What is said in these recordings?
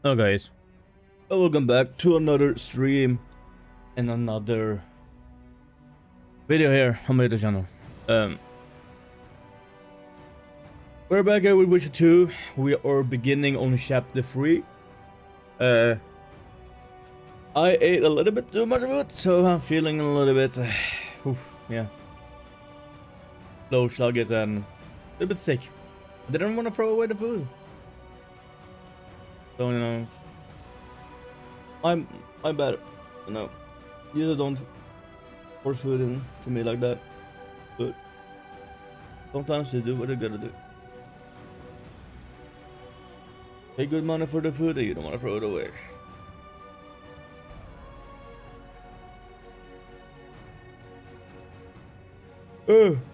Hello guys, welcome back to another stream and another video here on my YouTube channel. We're back here with Witcher 2. We are beginning on chapter 3. I ate a little bit too much of it, so I'm feeling a little bit, yeah, low sluggish and a little bit sick. I didn't want to throw away the food. So, you know, I'm bad. You know, usually don't force food into me like that, but sometimes you do what you gotta do. Pay good money for the food and you don't want to throw it away.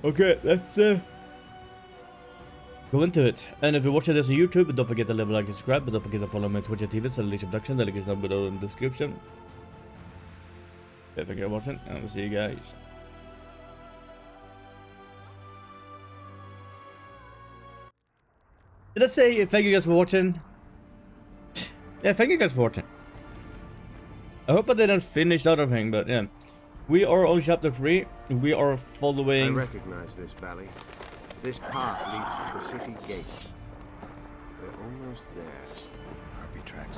Okay, let's go into it. And if you're watching this on YouTube, don't forget to leave a like and subscribe, but don't forget to follow me on Twitch and TV, so the production, the link is down below in the description. Thank you for watching, and I'll see you guys. Did I say thank you guys for watching? Yeah, thank you guys for watching. I hope I didn't finish the other thing, but yeah. We are on chapter 3. We are following... I recognize this valley. This path leads to the city gates. We're almost there. Harpy tracks.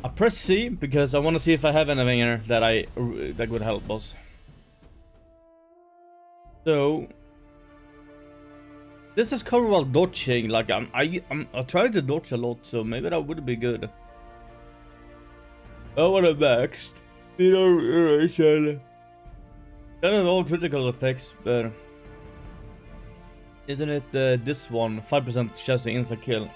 I press C because I want to see if I have anything here that would help us. So this is covered while dodging. Like I trying to dodge a lot, so maybe that would be good. Oh, what a next? Duration. Kind of all critical effects, but isn't it this one 5% chance to instant kill?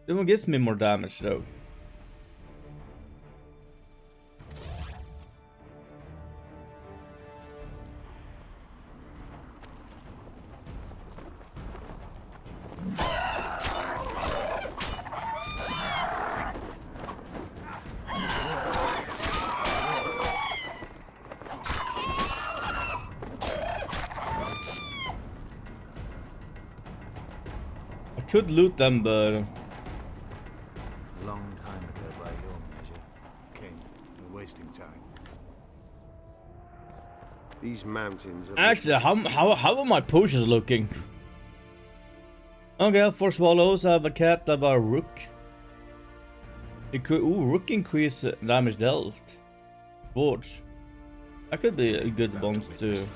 This one gives me more damage though. I could loot them, but Long time ago by your measure. King, we're wasting time. These mountains are... actually, how are my potions looking? Okay, I have 4 swallows, I have a cat, I have a rook. Rook increase damage dealt. Forge. That could be a good one too. Did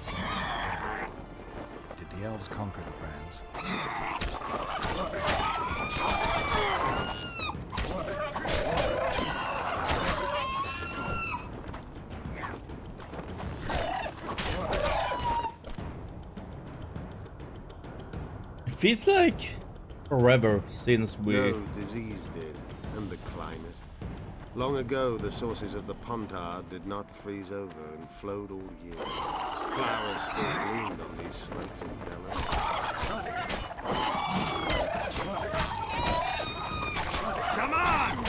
the elves conquer the Franz? It feels like forever since we... No, disease did, and the climate. Long ago, the sources of the Pontar did not freeze over and flowed all year. Flowers still bloomed on these slopes in Bella. Come on!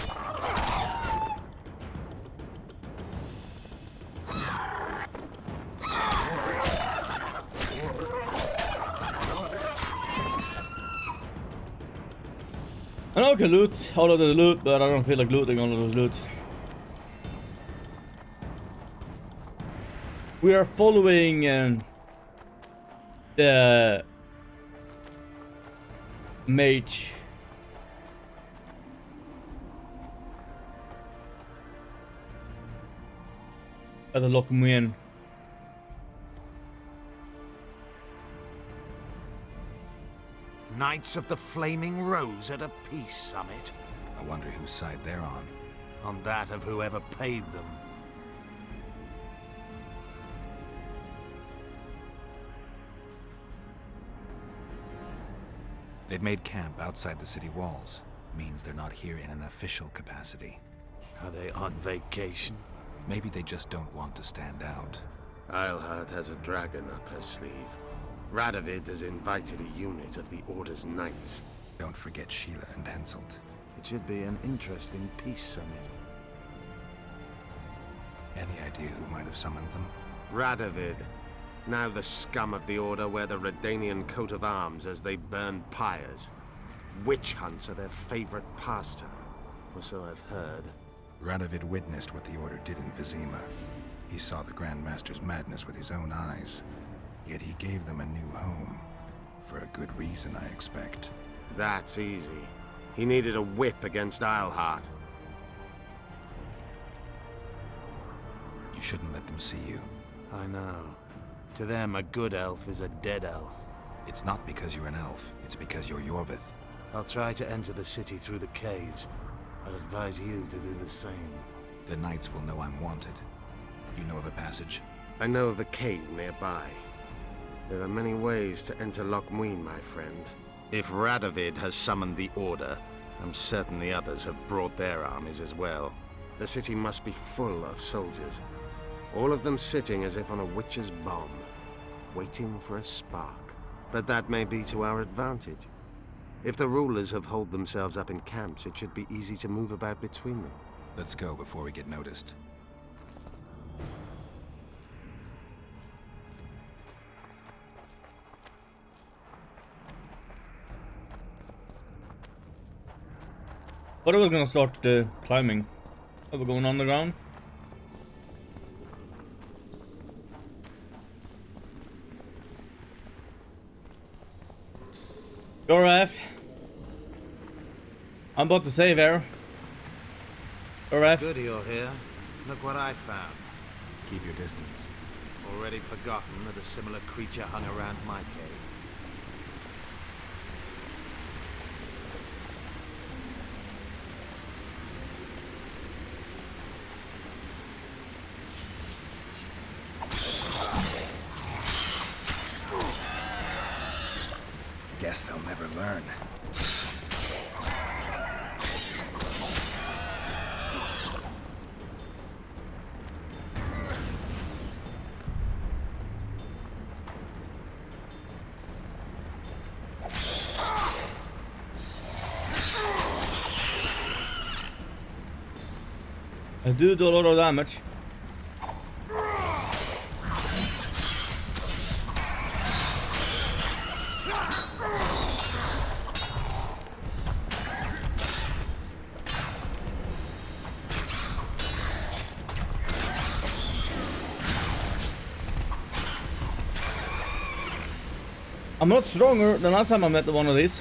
I know I can loot all of the loot, but I don't feel like looting all of those loot. We are following the mage. At the Loch Muin. Knights of the Flaming Rose at a peace summit. I wonder whose side they're on. On that of whoever paid them. They've made camp outside the city walls. Means they're not here in an official capacity. Are they on vacation? Maybe they just don't want to stand out. Eilhart has a dragon up her sleeve. Radovid has invited a unit of the Order's knights. Don't forget Sheila and Henselt. It should be an interesting peace summit. Any idea who might have summoned them? Radovid. Now the scum of the Order wear the Redanian coat of arms as they burn pyres. Witch hunts are their favorite pastime, or so I've heard. Radovid witnessed what the Order did in Vizima. He saw the Grand Master's madness with his own eyes. Yet he gave them a new home. For a good reason, I expect. That's easy. He needed a whip against Eilhart. You shouldn't let them see you. I know. To them, a good elf is a dead elf. It's not because you're an elf, it's because you're Yorvith. I'll try to enter the city through the caves. I'd advise you to do the same. The knights will know I'm wanted. You know of a passage? I know of a cave nearby. There are many ways to enter Loch Muin, my friend. If Radovid has summoned the Order, I'm certain the others have brought their armies as well. The city must be full of soldiers. All of them sitting as if on a witch's bomb, waiting for a spark. But that may be to our advantage. If the rulers have holed themselves up in camps, it should be easy to move about between them. Let's go before we get noticed. What are we gonna start climbing? Are we going underground? Go Raf. I'm about to save here. Go Raf. Good you're here. Look what I found. Keep your distance. Already forgotten that a similar creature hung around my cave. Guess they'll never learn. I do a lot of damage. I'm not stronger than last time I met one of these.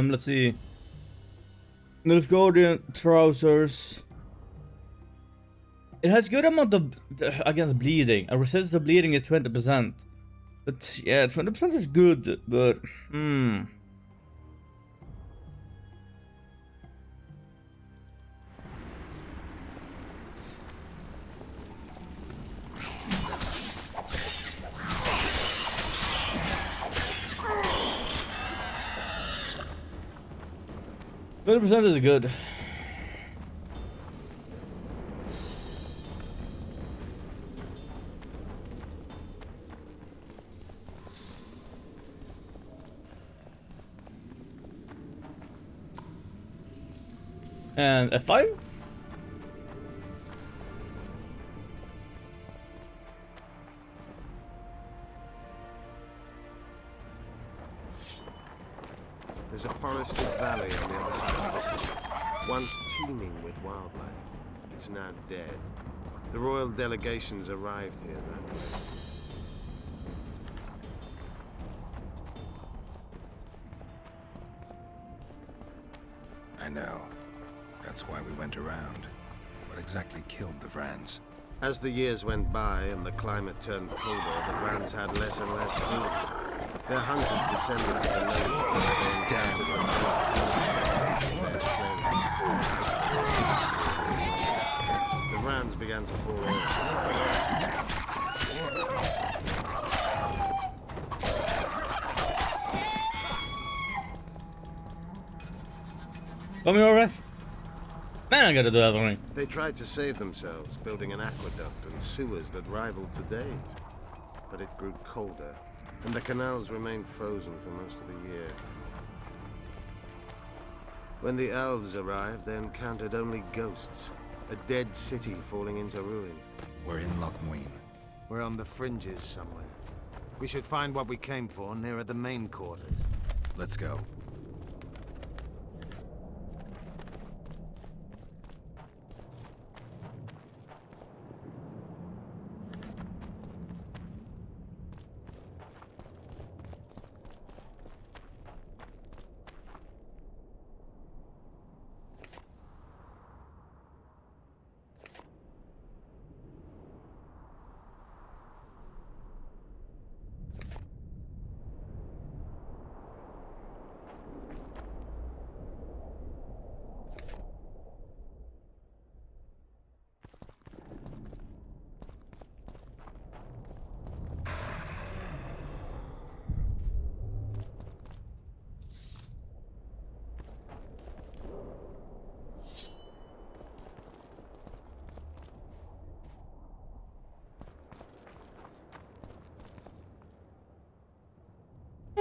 Let's see. Nilfgaardian trousers. It has good amount of against bleeding. A resistance to bleeding is 20%. But yeah, 20% is good, but %20 is good. And F5? There's a forested valley on the other side of the city, once teeming with wildlife. It's now dead. The royal delegations arrived here that way. I know. That's why we went around. What exactly killed the Vrans? As the years went by and the climate turned colder, the Vrans had less and less food. Their hunters descended to the lake and encountered the first humans of their plague. The Vrans began to fall ill. Come here, ref. Man, I gotta do that one. They tried to save themselves, building an aqueduct and sewers that rivaled today's. But it grew colder, and the canals remained frozen for most of the year. When the elves arrived, they encountered only ghosts, a dead city falling into ruin. We're in Loch Muin. We're on the fringes somewhere. We should find what we came for nearer the main quarters. Let's go.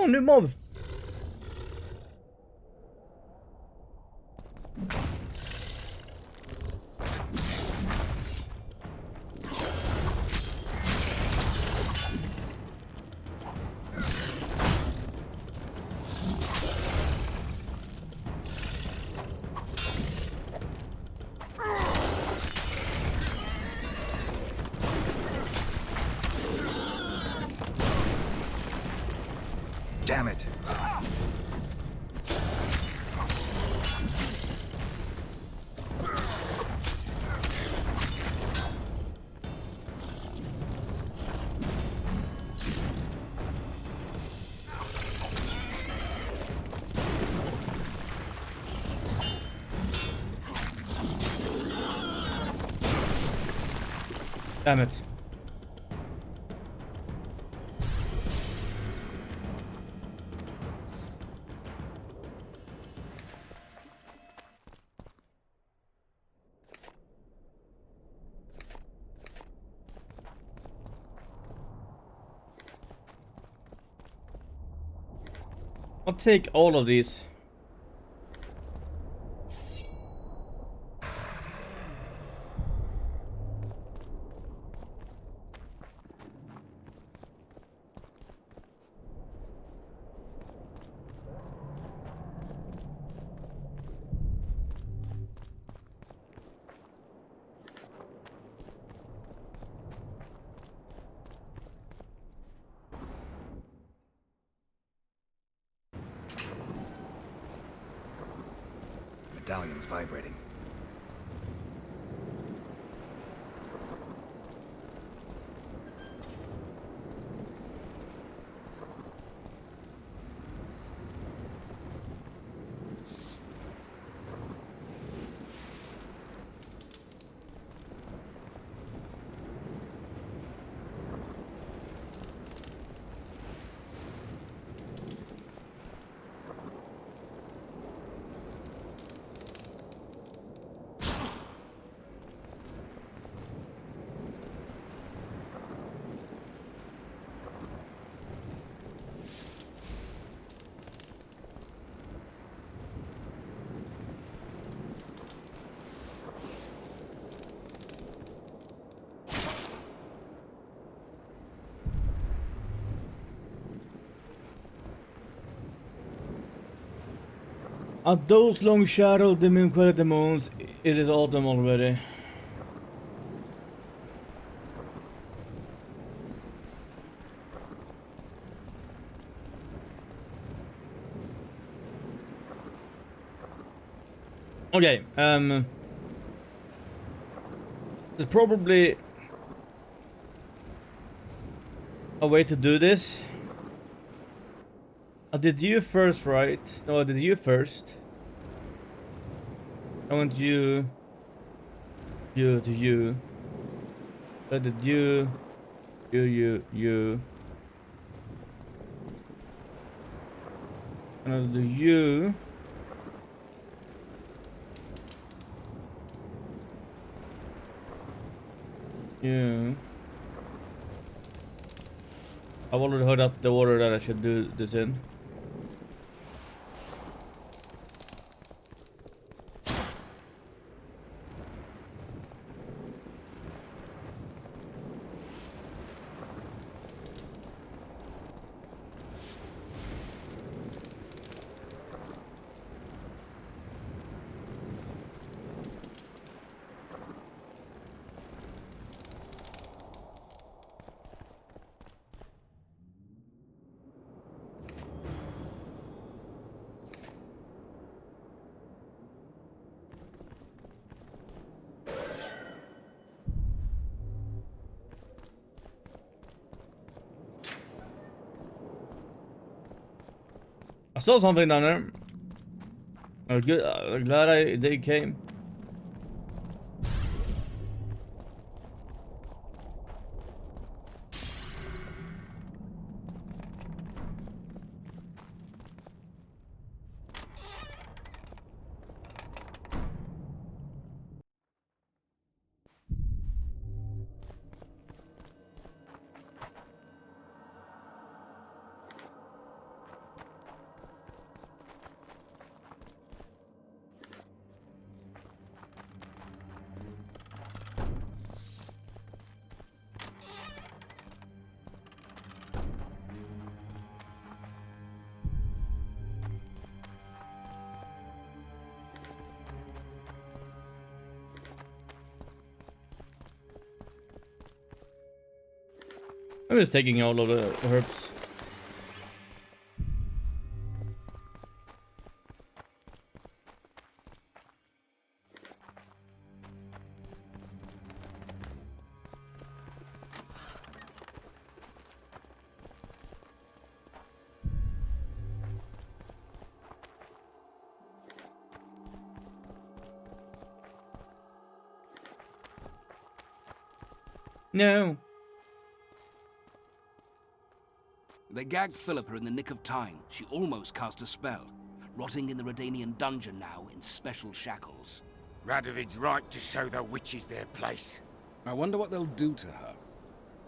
Oh, new mob. Damn it! Damn it. I'll take all of these. Medallion's vibrating. Are those long shadow demon demons? It is autumn already. Okay, there's probably a way to do this. I did you first, right? No, I did you first. I want you to you. I did you. And I'll do you. Yeah. I've already heard up the order that I should do this in. I saw something down there. I'm good. I'm glad they came. I'm just taking all of the herbs. No. They gagged Philippa in the nick of time. She almost cast a spell. Rotting in the Redanian dungeon now in special shackles. Radovid's right to show the witches their place. I wonder what they'll do to her.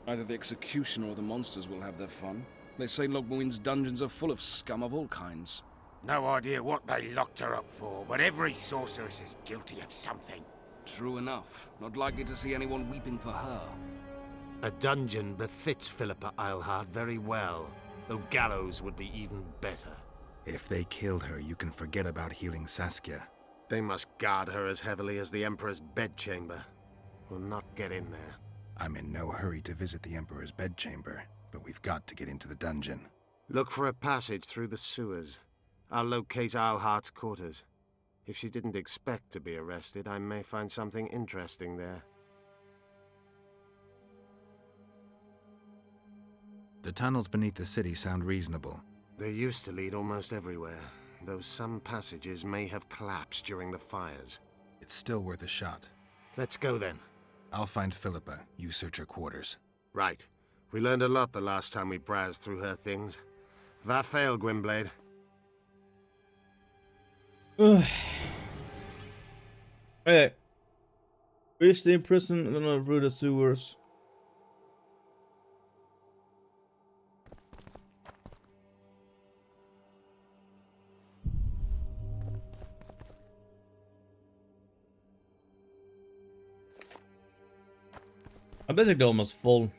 Either the executioner or the monsters will have their fun. They say Logmuin's dungeons are full of scum of all kinds. No idea what they locked her up for, but every sorceress is guilty of something. True enough. Not likely to see anyone weeping for her. A dungeon befits Philippa Eilhart very well, though gallows would be even better. If they killed her, you can forget about healing Saskia. They must guard her as heavily as the Emperor's bedchamber. We'll not get in there. I'm in no hurry to visit the Emperor's bedchamber, but we've got to get into the dungeon. Look for a passage through the sewers. I'll locate Eilhart's quarters. If she didn't expect to be arrested, I may find something interesting there. The tunnels beneath the city sound reasonable. They used to lead almost everywhere, though some passages may have collapsed during the fires. It's still worth a shot. Let's go then. I'll find Philippa. You search her quarters. Right. We learned a lot the last time we browsed through her things. Va fail, Gwynblade. Okay. We stay in prison and then through the sewers. I'm basically almost full.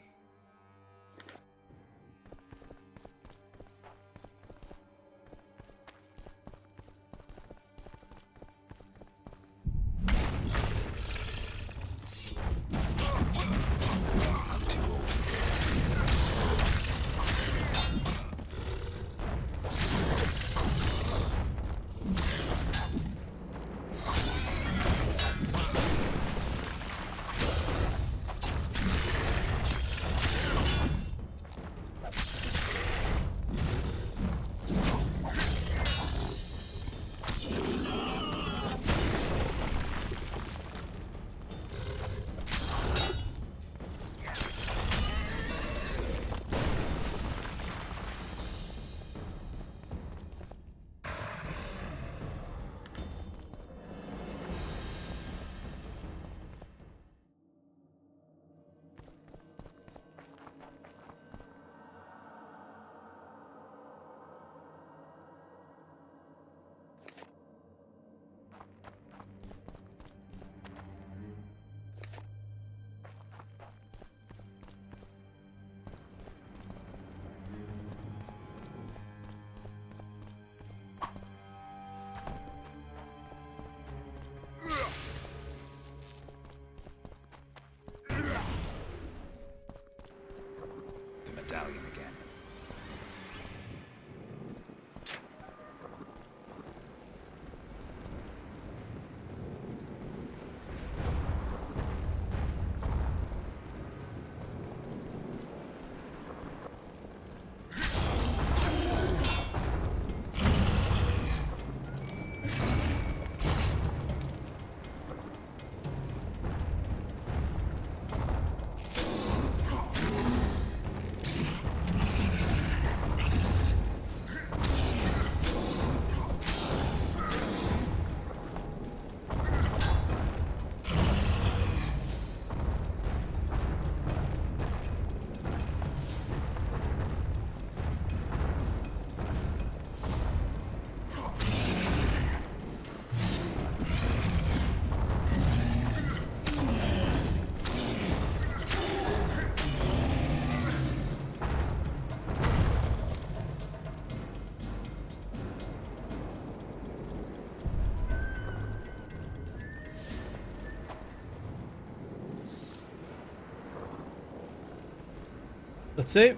Let's see.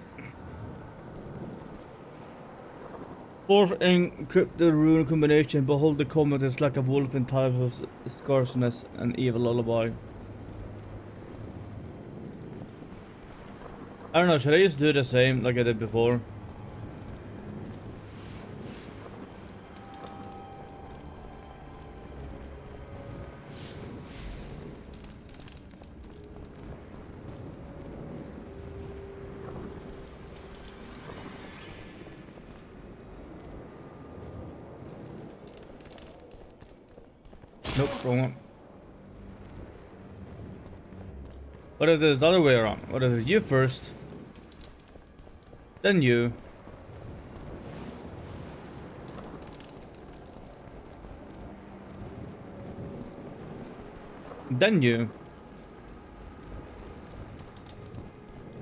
Fourth encrypted rune combination. Behold the comet is like a wolf in type of scarceness and evil lullaby. I don't know, should I just do the same like I did before? Nope, wrong one. What if it's the other way around? What if it's you first, then you, then you,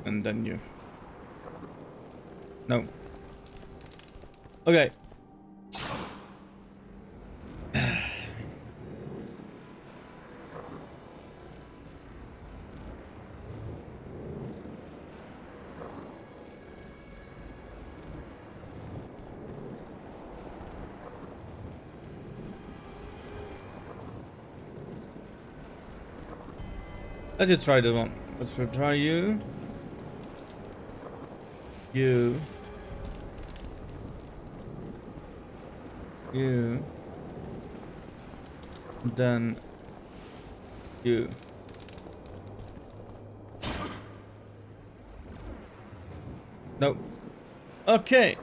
and then you? No. Okay. Let's just try this one. Let's try you. You. You. Then you. Nope. Okay.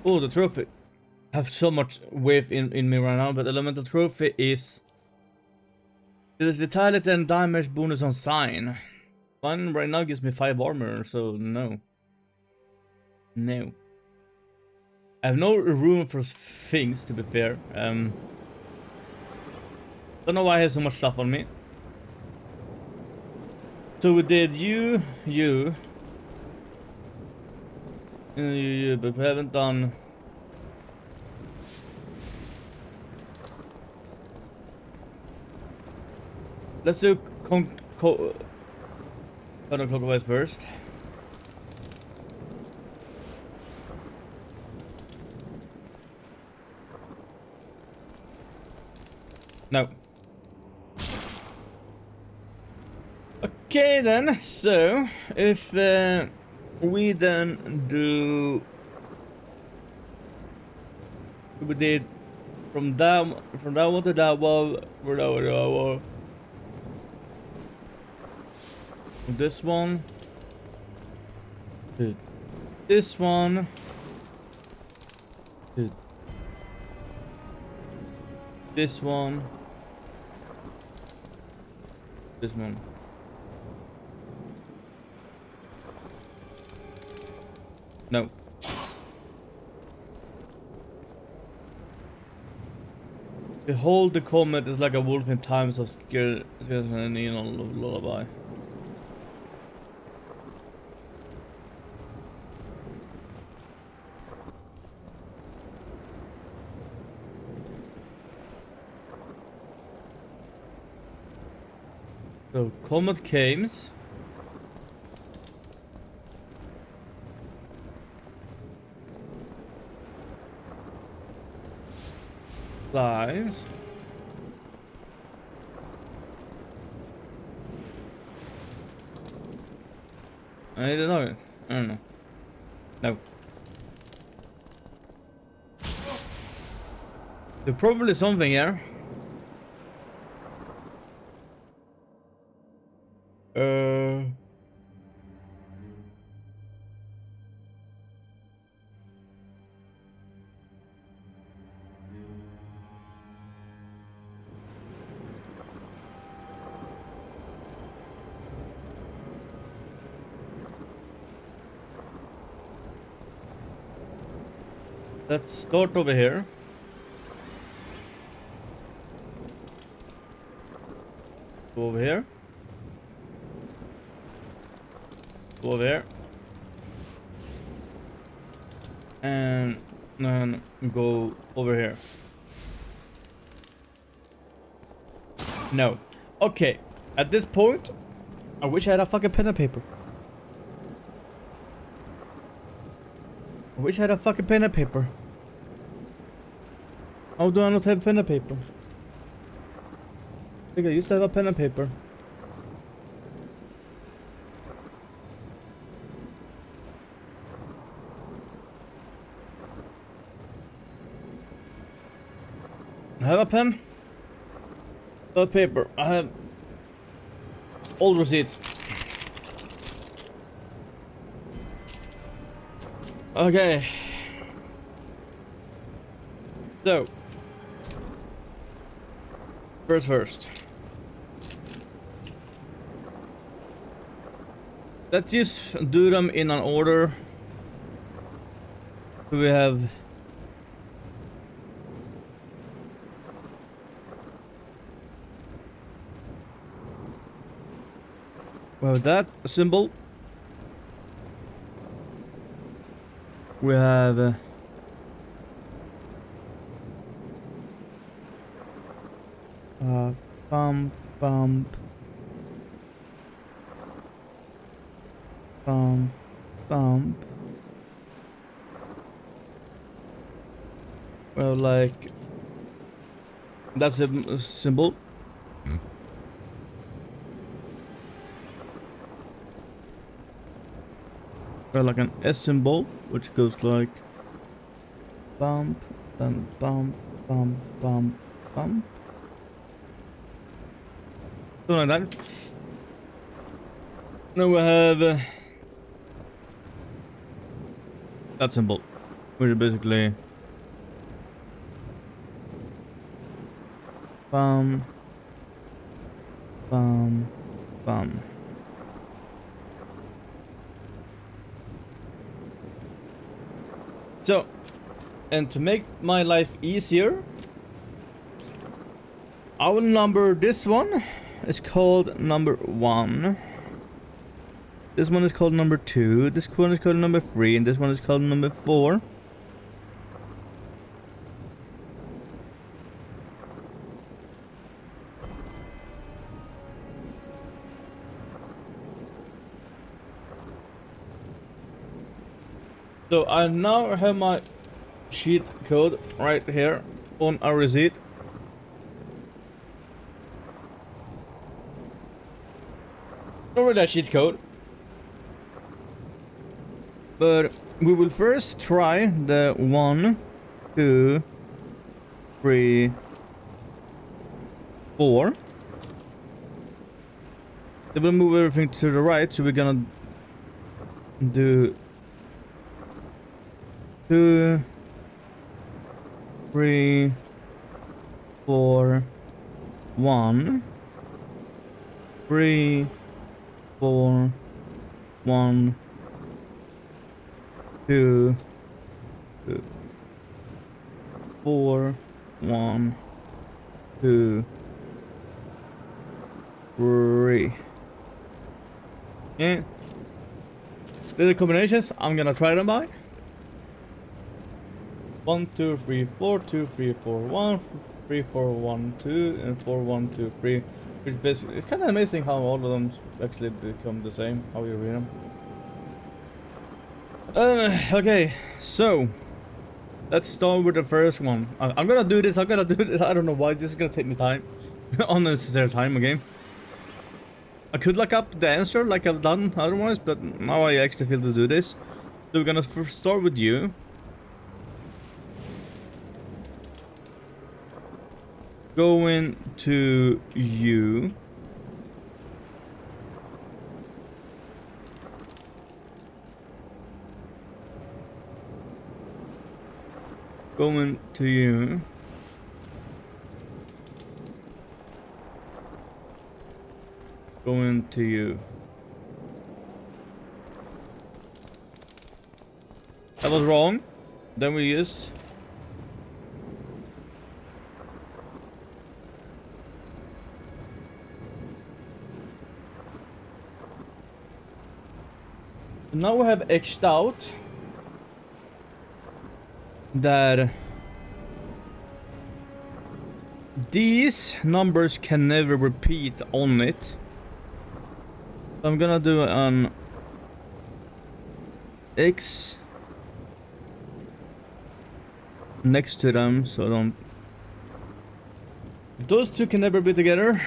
Oh, the trophy. I have so much wave in me right now, but elemental trophy is there's vitality and damage bonus on sign. One right now gives me 5 armor, so no. No. I have no room for things, to be fair. Don't know why I have so much stuff on me. So we did you, but we haven't done. Let's do counterclockwise first. No. Okay then. So if we then do, we did from that one to that wall, from that one to that wall. This one to this one to this one, this one. No. Behold the comet is like a wolf in times of scare and lullaby. So comet comes. Flies. I don't know. I don't know. No. There's probably something here. Let's start over here. Go over here. Go over here. and then go over here. No. Okay. At this point, I wish I had a fucking pen and paper. I wish I had a fucking pen and paper. How do I not have pen and paper? I think I used to have a pen and paper. I have a pen. A paper. I have all receipts. Okay. So. First. Let's just do them in an order. So we have that symbol. We have bump. Well, like that's a symbol. Well, like an S symbol, which goes like bump, then bump, bump, bump, bump. Something like that. Now we have that symbol, which is basically bum, bum, bum. So, and to make my life easier, I will number this one. It's called number 1. This one is called number 2. This one is called number 3, and this one is called number 4. So I now have my sheet code right here on a receipt. Not really a cheat code, but we will first try the 1, 2, 3, 4. Then we'll move everything to the right, so we're gonna do 2, 3, 4, 1, 3, 4, 1, 2, 4, 1, 2, 3. Yeah. These are combinations I'm gonna try them by. 1, 2, 3, 4, 2, 3, 4, 1, 3, 4, 1, 2, and 4, 1, 2, 3. Which basically, it's kind of amazing how all of them actually become the same, how you read them. Okay, so let's start with the first one. I'm gonna do this. I don't know why this is gonna take me time. Unnecessary time again. I could look up the answer like I've done otherwise, but now I actually feel to do this. So we're gonna first start with you. Going to you. Going to you. Going to you. That was wrong. Then we used. Now we have etched out that these numbers can never repeat on it. So I'm gonna do an X next to them, so don't. Those two can never be together.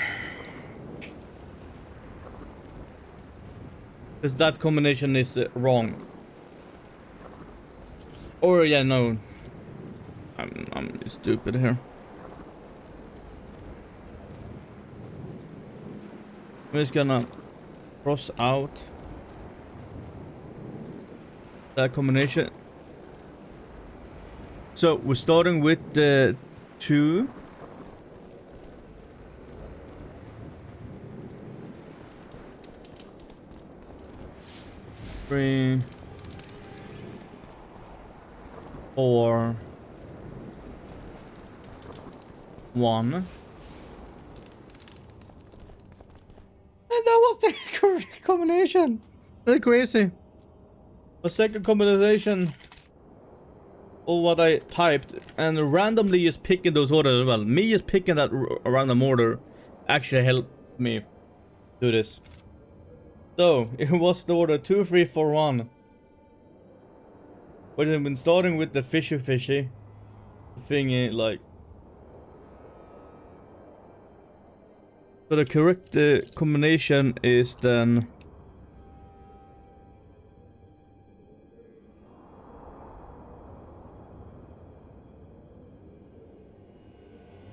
Because that combination is wrong. Or yeah, no. I'm stupid here. I'm just gonna cross out that combination. So we're starting with the 2. Three, 4, 1. And that was the correct combination. That's crazy. A second combination of what I typed, and randomly just picking those orders as well. Me just picking that random order actually helped me do this. So it was the order 2, 3, 4, 1. But I've been starting with the fishy thingy, like. So the correct combination is then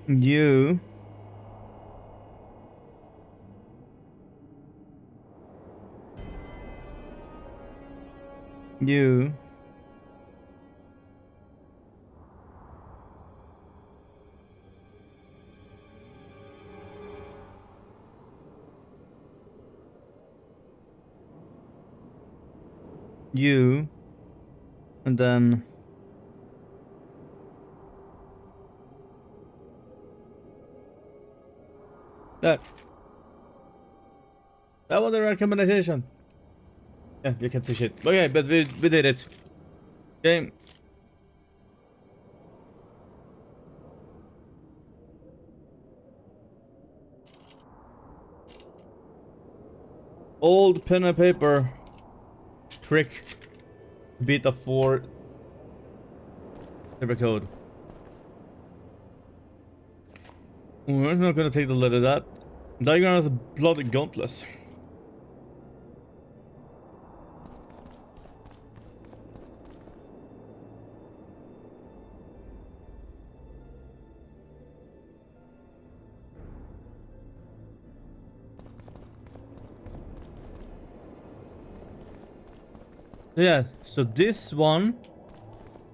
U U and then that was the right combination. Yeah, you can see shit. Okay, but we did it. Okay. Old pen and paper trick. Beta 4 paper code. We're not gonna take the lead of that. Diagram has a bloody gauntless. Yeah, so this one,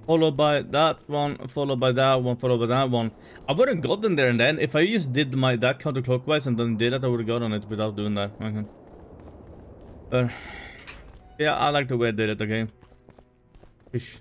followed by that one, followed by that one, followed by that one. I would have gotten there and then if I just did that counterclockwise and then did it, I would have gotten it without doing that. Okay. But yeah, I like the way I did it. Okay. Fish.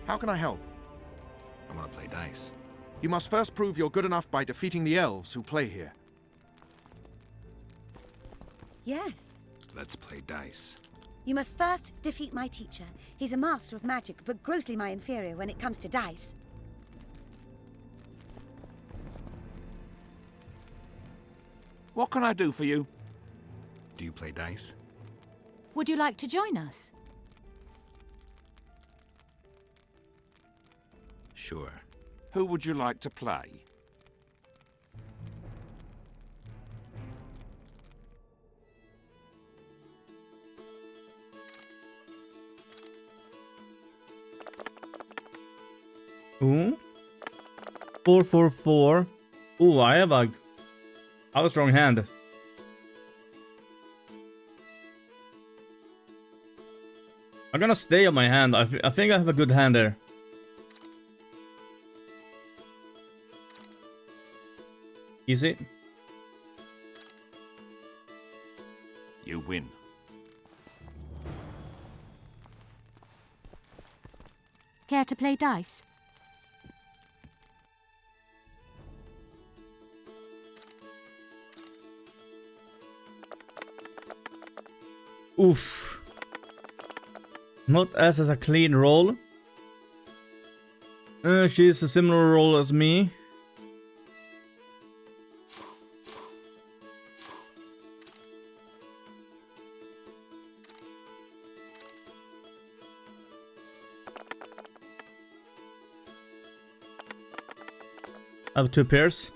How can I help? I want to play dice. You must first prove you're good enough by defeating the elves who play here. Yes. Let's play dice. You must first defeat my teacher. He's a master of magic, but grossly my inferior when it comes to dice. What can I do for you? Do you play dice? Would you like to join us? Sure. Who would you like to play? Ooh. 4, 4, 4. Ooh, I have a strong hand. I'm gonna stay on my hand. I think I have a good hand there. Easy. You win. Care to play dice? Oof. Not as a clean roll. She's a similar roll as me. I have 2 pairs.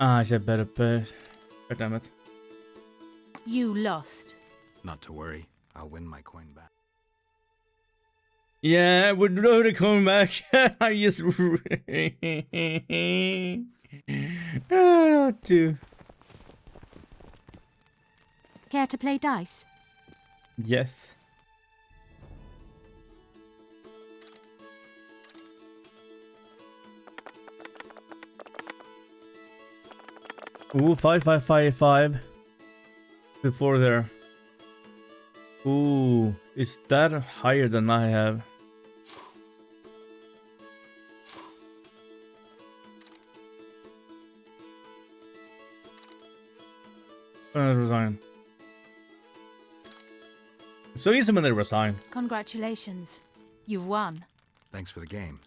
Ah, I should better pay. God damn it. You lost. Not to worry, I'll win my coin back. Yeah, we're really coming back. I just do. Care to play dice? Yes. Ooh, 5, 5, 5, 5. Before there. Ooh, is that higher than I have? Resign. So easy when they resign. Congratulations. You've won. Thanks for the game.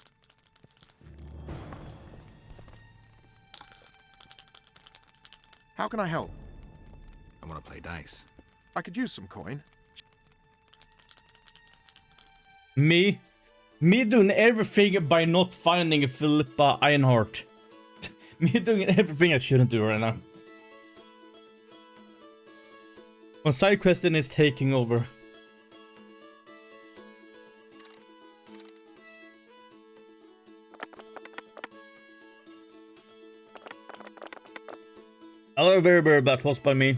How can I help? I want to play dice. I could use some coin. Me doing everything by not finding Philippa Ironheart. Me doing everything I shouldn't do right now. My side question is taking over. Oh, very, very bad toss by me.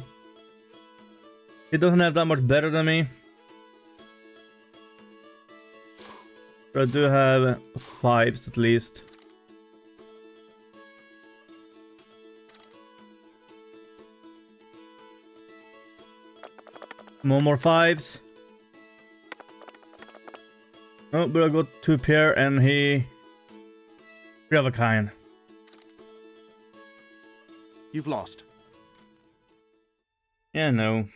He doesn't have that much better than me. But I do have 5s at least. More 5s. Oh, but I got 2 pair and he... 3 of a kind. You've lost. Yeah, no.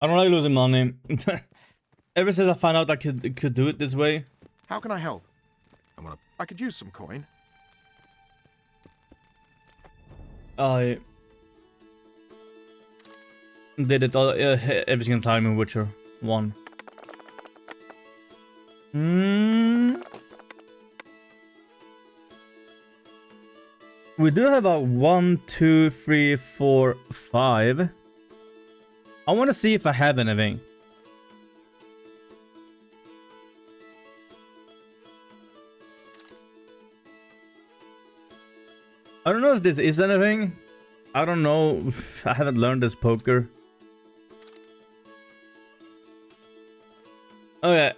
I don't like losing money. Ever since I found out I could do it this way. How can I help? I could use some coin. I did it all, every single time in Witcher 1. We do have a 1, 2, 3, 4, 5. I want to see if I have anything. I don't know if this is anything. I don't know. I haven't learned this poker. Okay.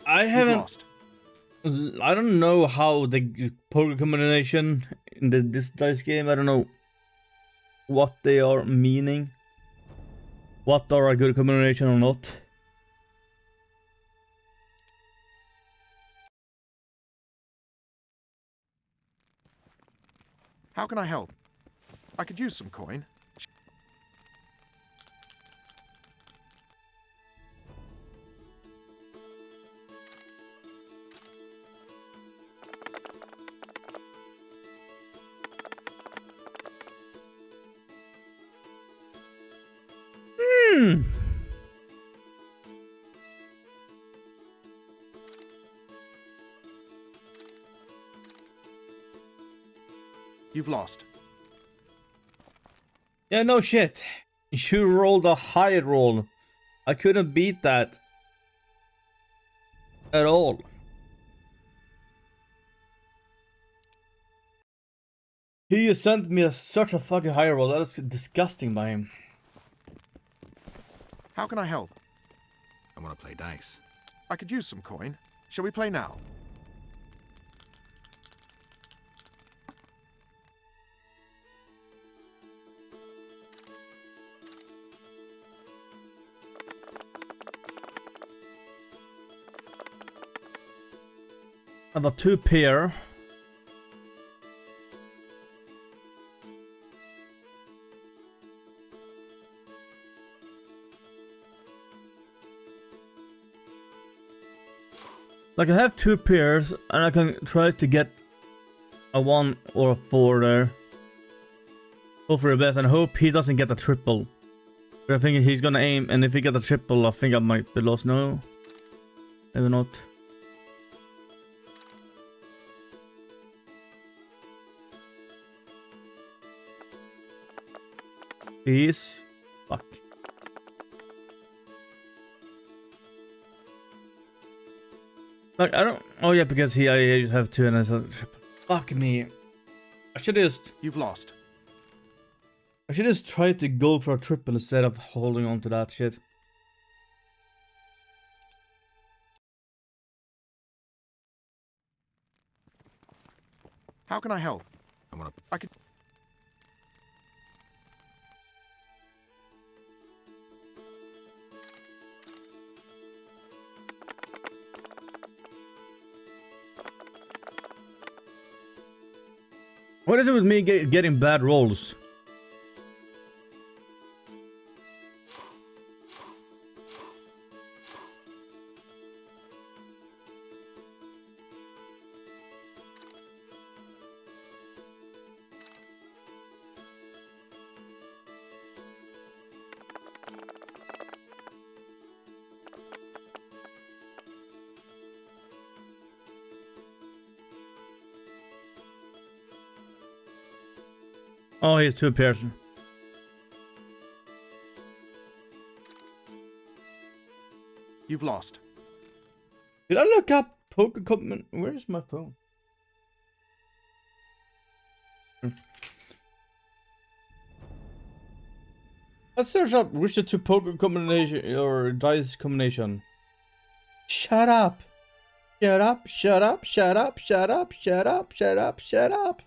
I haven't... lost. I don't know how the poker combination in this dice game, I don't know what they are meaning. What are a good combination or not. How can I help? I could use some coin. You've lost. Yeah, no shit. You rolled a high roll. I couldn't beat that at all. He sent me such a fucking high roll. That is disgusting by him. How can I help? I want to play dice. I could use some coin. Shall we play now? I have a 2 pair. Like I have 2 pairs and I can try to get a 1 or a 4 there. Hope for the best and hope he doesn't get a triple. But I think he's gonna aim, and if he gets a triple I think I might be lost. No, maybe not. Please. Fuck. Like, I don't... Oh yeah, because I just have 2 and I said... Fuck me. I should just... You've lost. I should just try to go for a triple instead of holding on to that shit. How can I help? I want to... I could... What is it with me getting bad rolls? Oh, he's 2 pairs. You've lost. Did I look up Pokemon? Where's my phone? Let's search up which the 2 Pokemon combination or dice combination. Shut up! Shut up! Shut up! Shut up! Shut up! Shut up! Shut up! Shut up!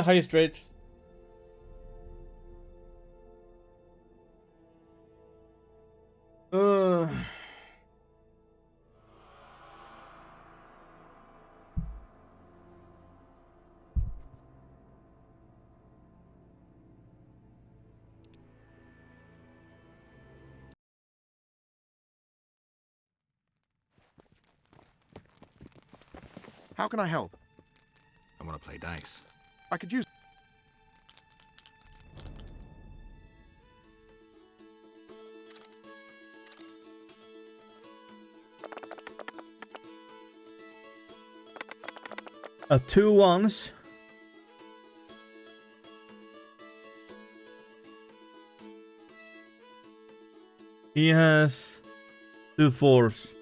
Highest rate. How can I help? I want to play dice. I could use... A 2 1s. He has 2 4s.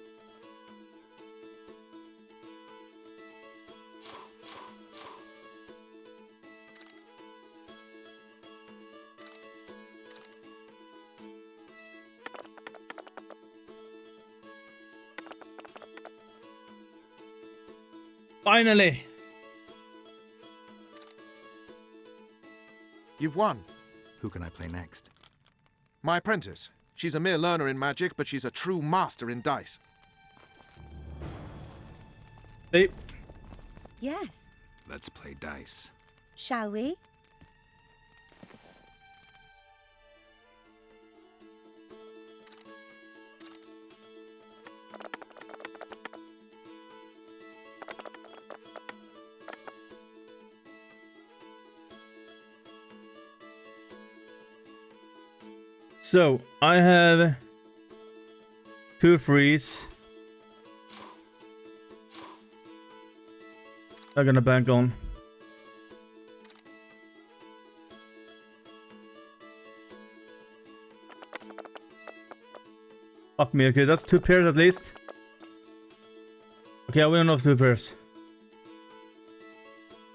Finally! You've won. Who can I play next? My apprentice. She's a mere learner in magic, but she's a true master in dice. Hey. Yes. Let's play dice. Shall we? So I have 2 frees. I'm gonna bank on. Fuck me, okay, that's 2 pairs at least. Okay, I win off 2 pairs.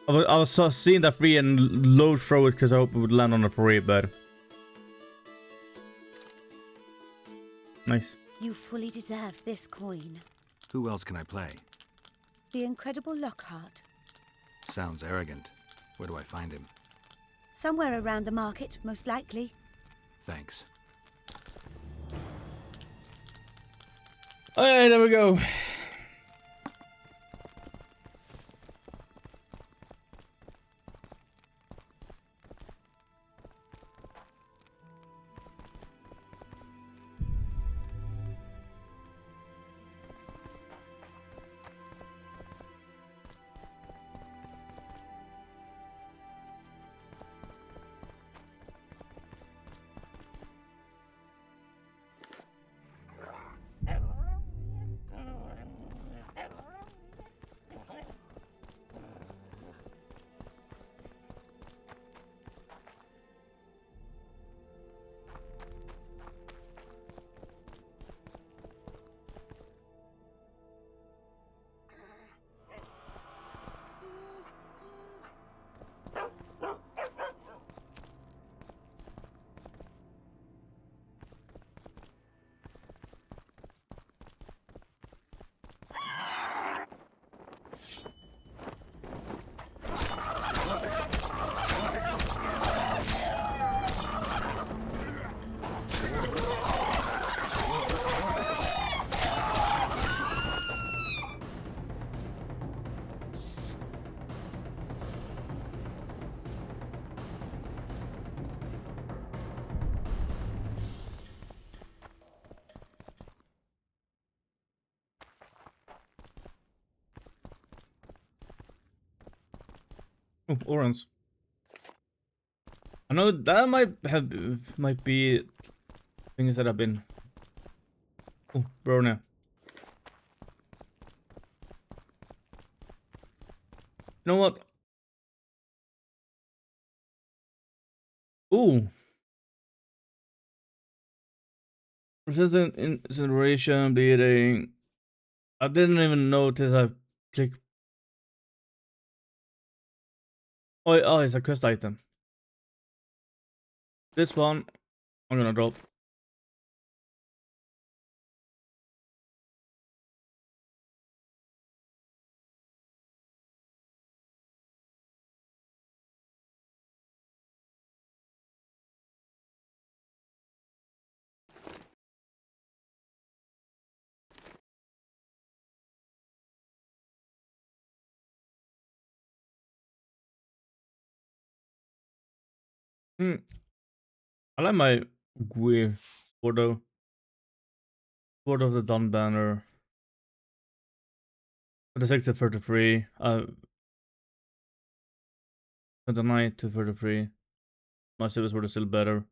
I was seeing that free and low throw it because I hope it would land on a free, but... Nice. You fully deserve this coin. Who else can I play? The incredible Lockhart. Sounds arrogant. Where do I find him? Somewhere around the market, most likely. Thanks. Alright, there we go. Oh, orange. I know that might be things that have been. Oh, Brona. You know what? Ooh. Resistant incineration, bleeding. I didn't even notice I clicked. Oh, it's a quest item. This one, I'm gonna drop. I like my GUI Sword of the Dawn banner. For the 6 to 33, 29 to 33. My silver sword is still better.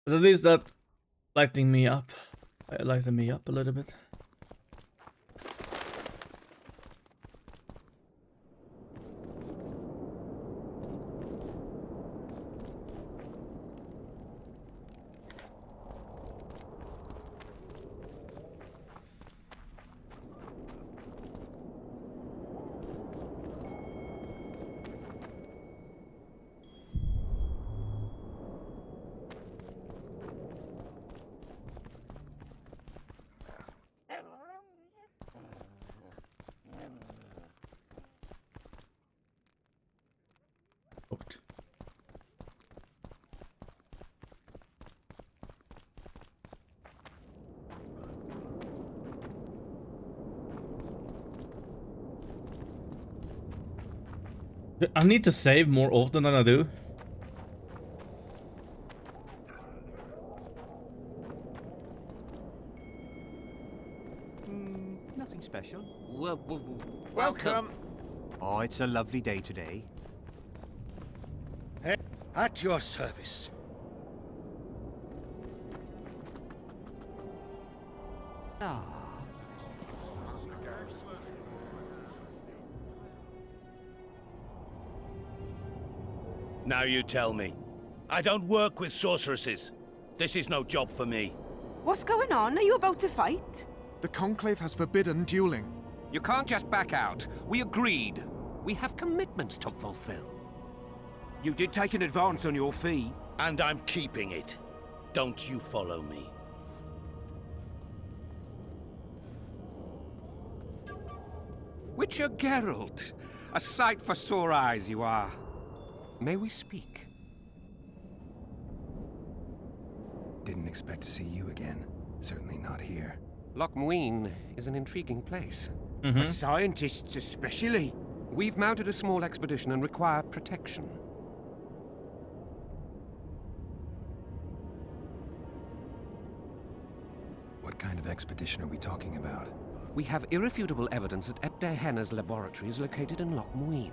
But at least that lighting me up. Lighting me up a little bit. I need to save more often than I do. Nothing special. Welcome. Oh, it's a lovely day today. At your service. Now you tell me. I don't work with sorceresses. This is no job for me. What's going on? Are you about to fight? The Conclave has forbidden dueling. You can't just back out. We agreed. We have commitments to fulfill. You did take an advance on your fee. And I'm keeping it. Don't you follow me. Witcher Geralt. A sight for sore eyes you are. May we speak? Didn't expect to see you again. Certainly not here. Loch Muin is an intriguing place. For scientists especially. We've mounted a small expedition and require protection. What kind of expedition are we talking about? We have irrefutable evidence that Epte Henna's laboratory is located in Loch Muin.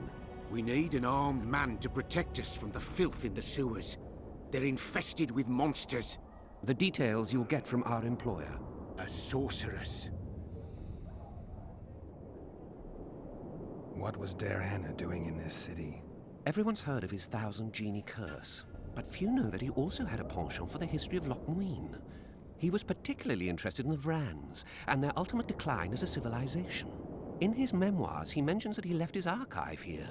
We need an armed man to protect us from the filth in the sewers. They're infested with monsters. The details you'll get from our employer. A sorceress. What was Dare Hanna doing in this city? Everyone's heard of his Thousand Genie curse, but few know that he also had a penchant for the history of Loch Muin. He was particularly interested in the Vrans and their ultimate decline as a civilization. In his memoirs, he mentions that he left his archive here.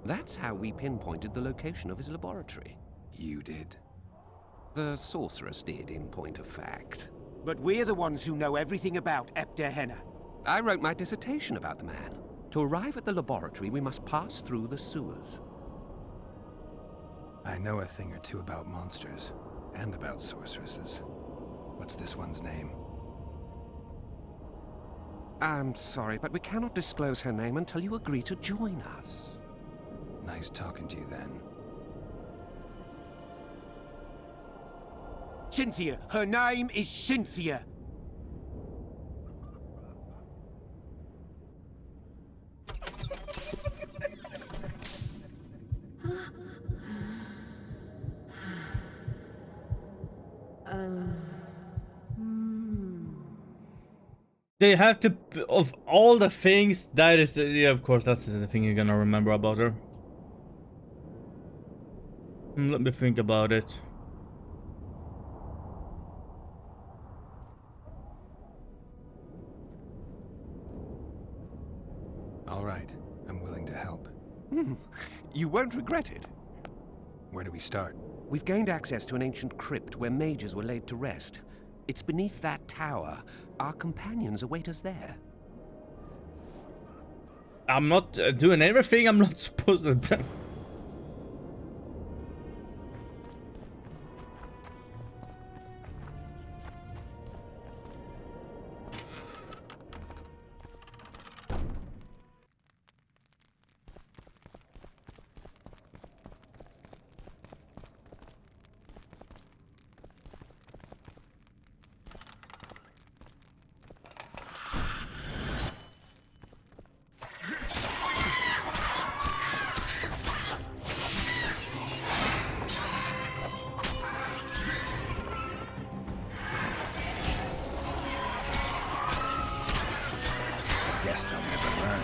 That's how we pinpointed the location of his laboratory. You did? The sorceress did, in point of fact. But we're the ones who know everything about Epte Henna. I wrote my dissertation about the man. To arrive at the laboratory, we must pass through the sewers. I know a thing or two about monsters, and about sorceresses. What's this one's name? I'm sorry, but we cannot disclose her name until you agree to join us. Nice talking to you then. Cynthia. Her name is Cynthia. They have to, of all the things, that is, yeah, of course, that's the thing you're gonna remember about her. Let me think about it. All right, I'm willing to help. You won't regret it. Where do we start? We've gained access to an ancient crypt where mages were laid to rest. It's beneath that tower. Our companions await us there. I'm not doing everything I'm not supposed to do. Guess they'll never learn.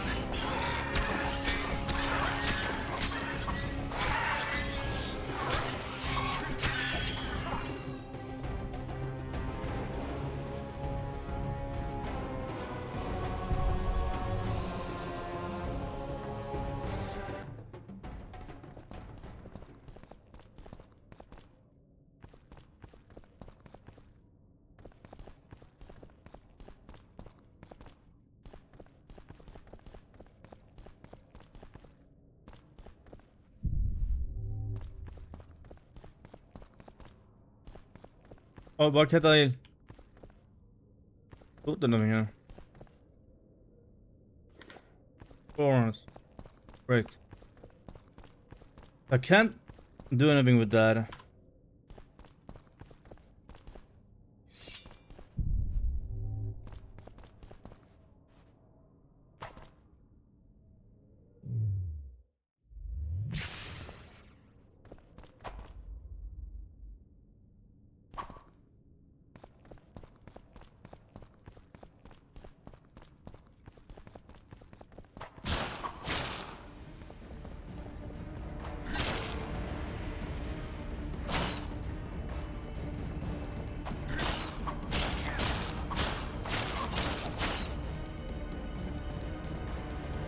Oh, bak heter il. Stod det någonting här? Florence. Great. I can't do anything with that.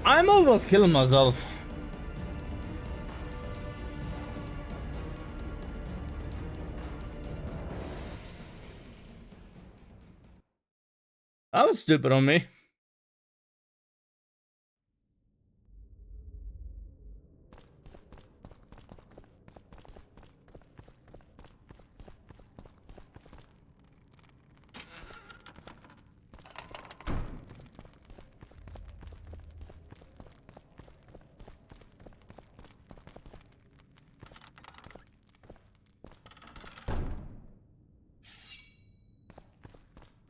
I'm almost killing myself. That was stupid on me.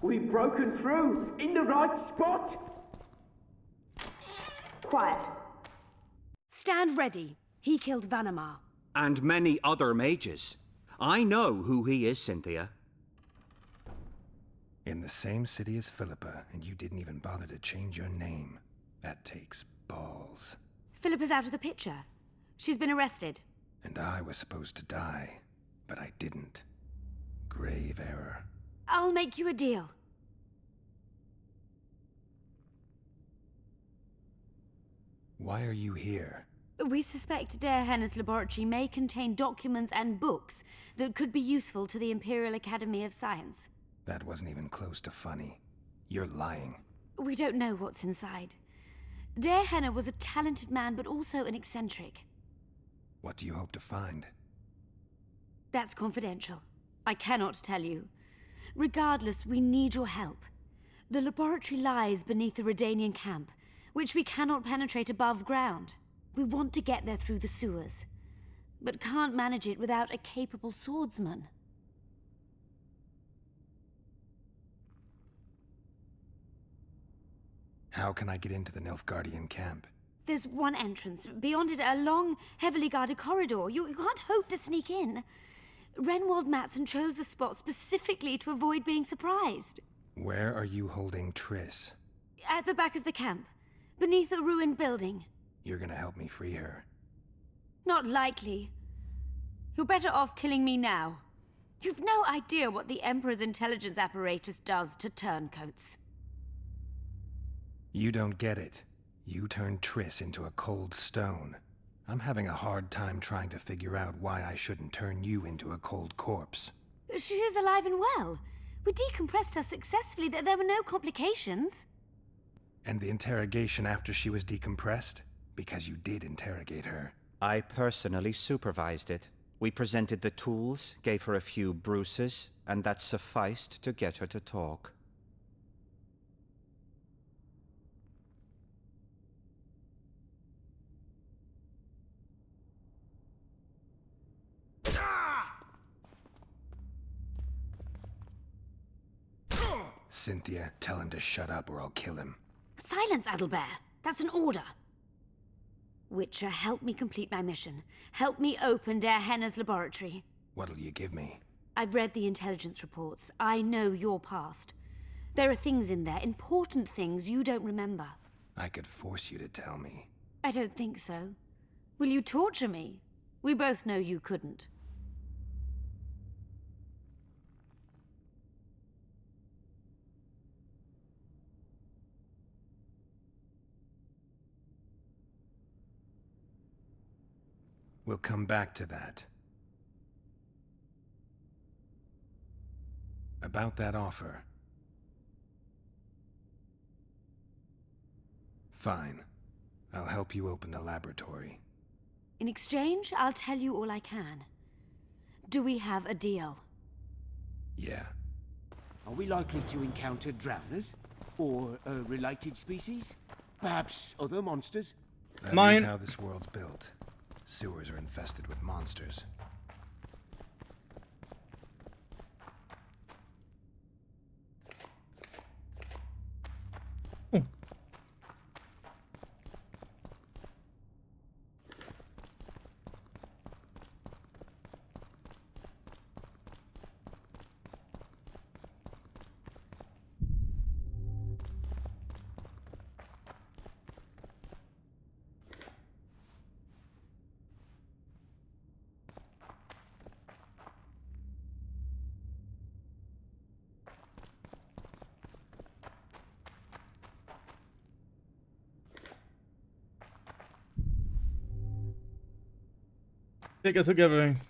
We've broken through in the right spot. Quiet. Stand ready. He killed Vanamar. And many other mages. I know who he is, Cynthia. In the same city as Philippa, and you didn't even bother to change your name. That takes balls. Philippa's out of the picture. She's been arrested. And I was supposed to die, but I didn't. Grave error. I'll make you a deal. Why are you here? We suspect Der Henner's laboratory may contain documents and books that could be useful to the Imperial Academy of Science. That wasn't even close to funny. You're lying. We don't know what's inside. Der Henner was a talented man, but also an eccentric. What do you hope to find? That's confidential. I cannot tell you. Regardless, we need your help. The laboratory lies beneath the Redanian camp, which we cannot penetrate above ground. We want to get there through the sewers, but can't manage it without a capable swordsman. How can I get into the Nilfgaardian camp? There's one entrance. Beyond it, a long, heavily guarded corridor. You can't hope to sneak in. Renwald Matson chose the spot specifically to avoid being surprised. Where are you holding Triss? At the back of the camp, beneath a ruined building. You're gonna help me free her. Not likely. You're better off killing me now. You've no idea what the Emperor's intelligence apparatus does to turncoats. You don't get it. You turned Triss into a cold stone. I'm having a hard time trying to figure out why I shouldn't turn you into a cold corpse. She is alive and well. We decompressed her successfully. There were no complications. And the interrogation after she was decompressed? Because you did interrogate her. I personally supervised it. We presented the tools, gave her a few bruises, and that sufficed to get her to talk. Cynthia, tell him to shut up or I'll kill him. Silence, Adelbert. That's an order. Witcher, help me complete my mission. Help me open Der Henner's laboratory. What'll you give me? I've read the intelligence reports. I know your past. There are things in there, important things you don't remember. I could force you to tell me. I don't think so. Will you torture me? We both know you couldn't. We'll come back to that. About that offer. Fine. I'll help you open the laboratory. In exchange, I'll tell you all I can. Do we have a deal? Yeah. Are we likely to encounter drowners? Or a related species? Perhaps other monsters? That is how this world's built. Sewers are infested with monsters. think I took everything.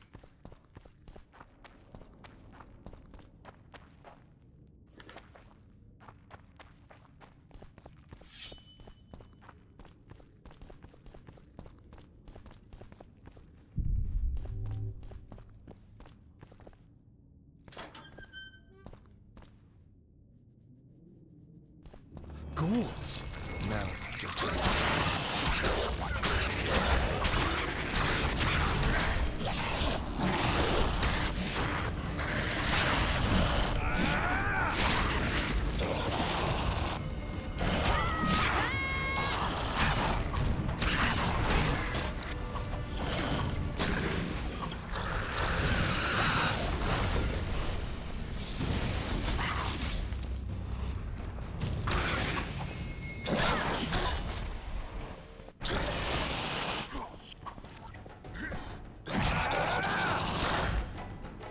Ghouls! No,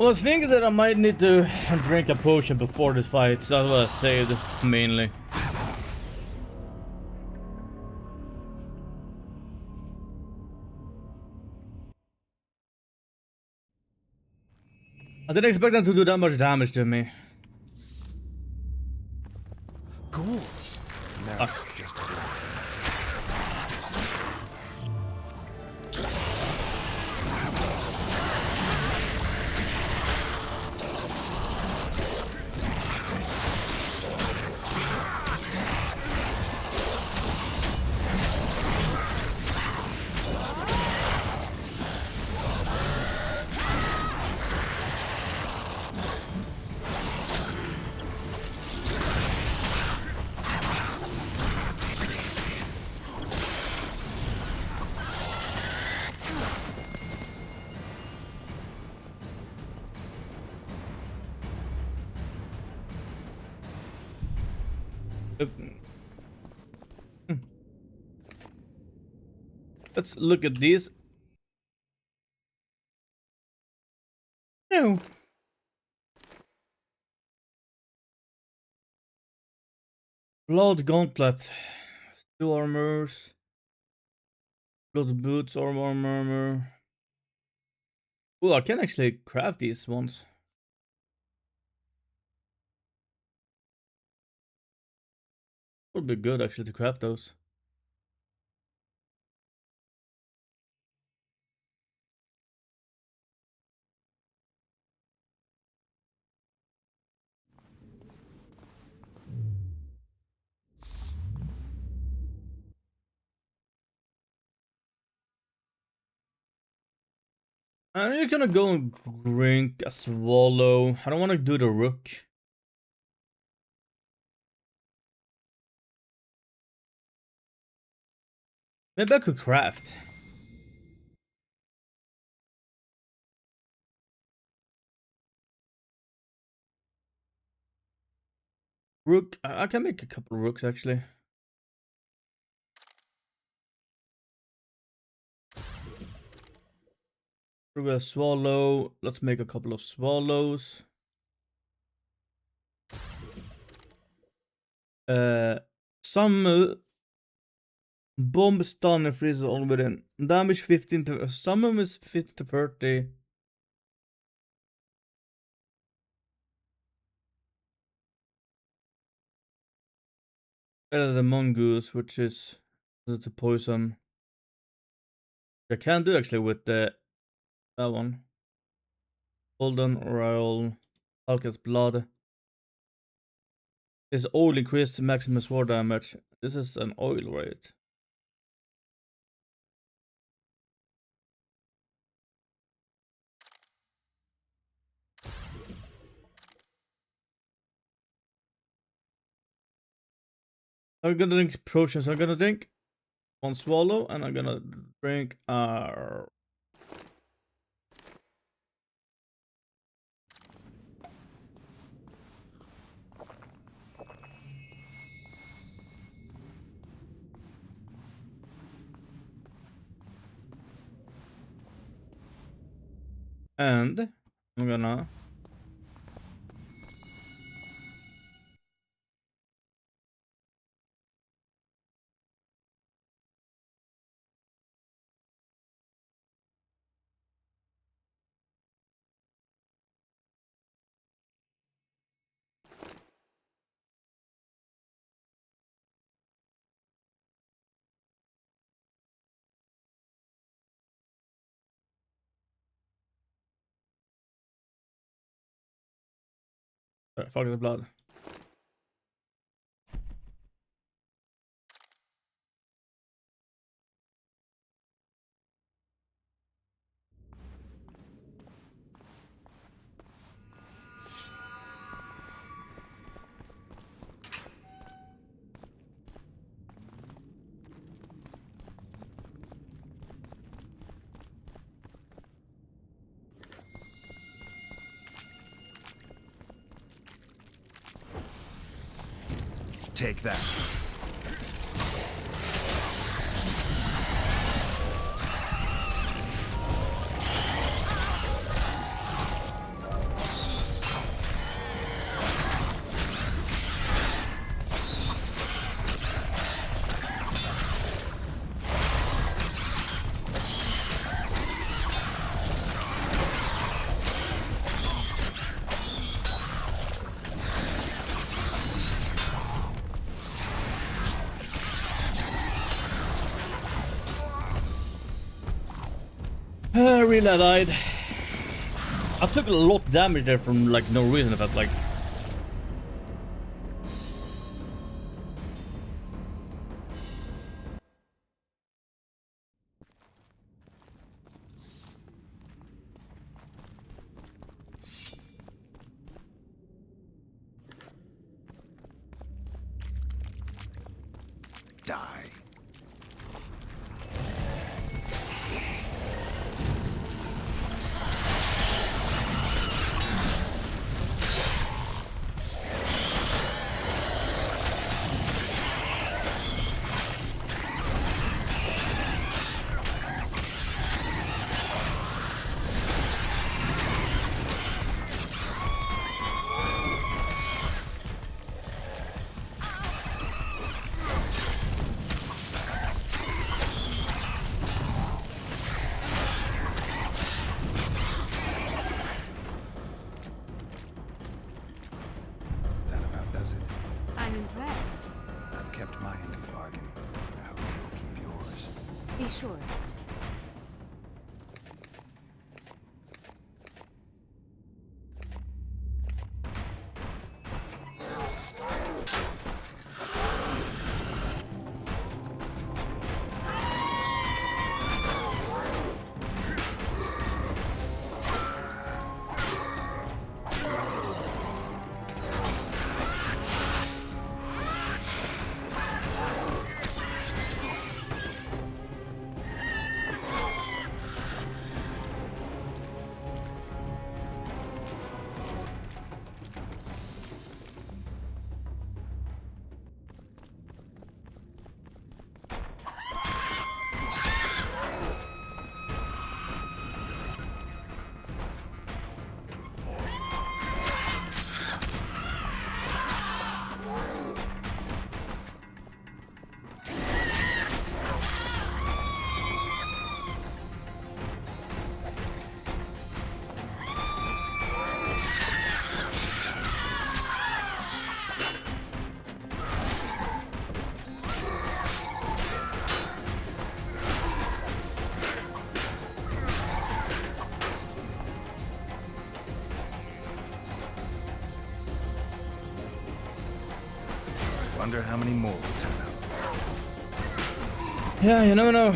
I was thinking that I might need to drink a potion before this fight. That's what I saved mainly. I didn't expect them to do that much damage to me. ghouls! No, just Let's look at these. No. Blood Gauntlet. 2 armors. Blood Boots, armor. Oh, I can actually craft these ones. Would be good actually to craft those. I'm gonna go and drink a swallow. I don't want to do the rook. Maybe I could craft. Rook. I can make a couple of rooks actually. We're a swallow. Let's make a couple of swallows. Some bomb stun and freezes all within. Damage 15 to some of them is 50 to 30. Better than mongoose, which is the poison. I can do actually with that one. Golden Royal Falcon's Blood. Is oil increased maximum sword damage. This is an oil rate. I'm gonna drink potions. I'm gonna drink one swallow and I'm gonna drink and I'm gonna Fuck the blood. Take that. Really, I died. I took a lot of damage there from like no reason. I felt like. Die. I'm impressed. I've kept my end of the bargain. I hope you'll keep yours. Be sure of it. Wonder how many more will turn up. Yeah, you never know.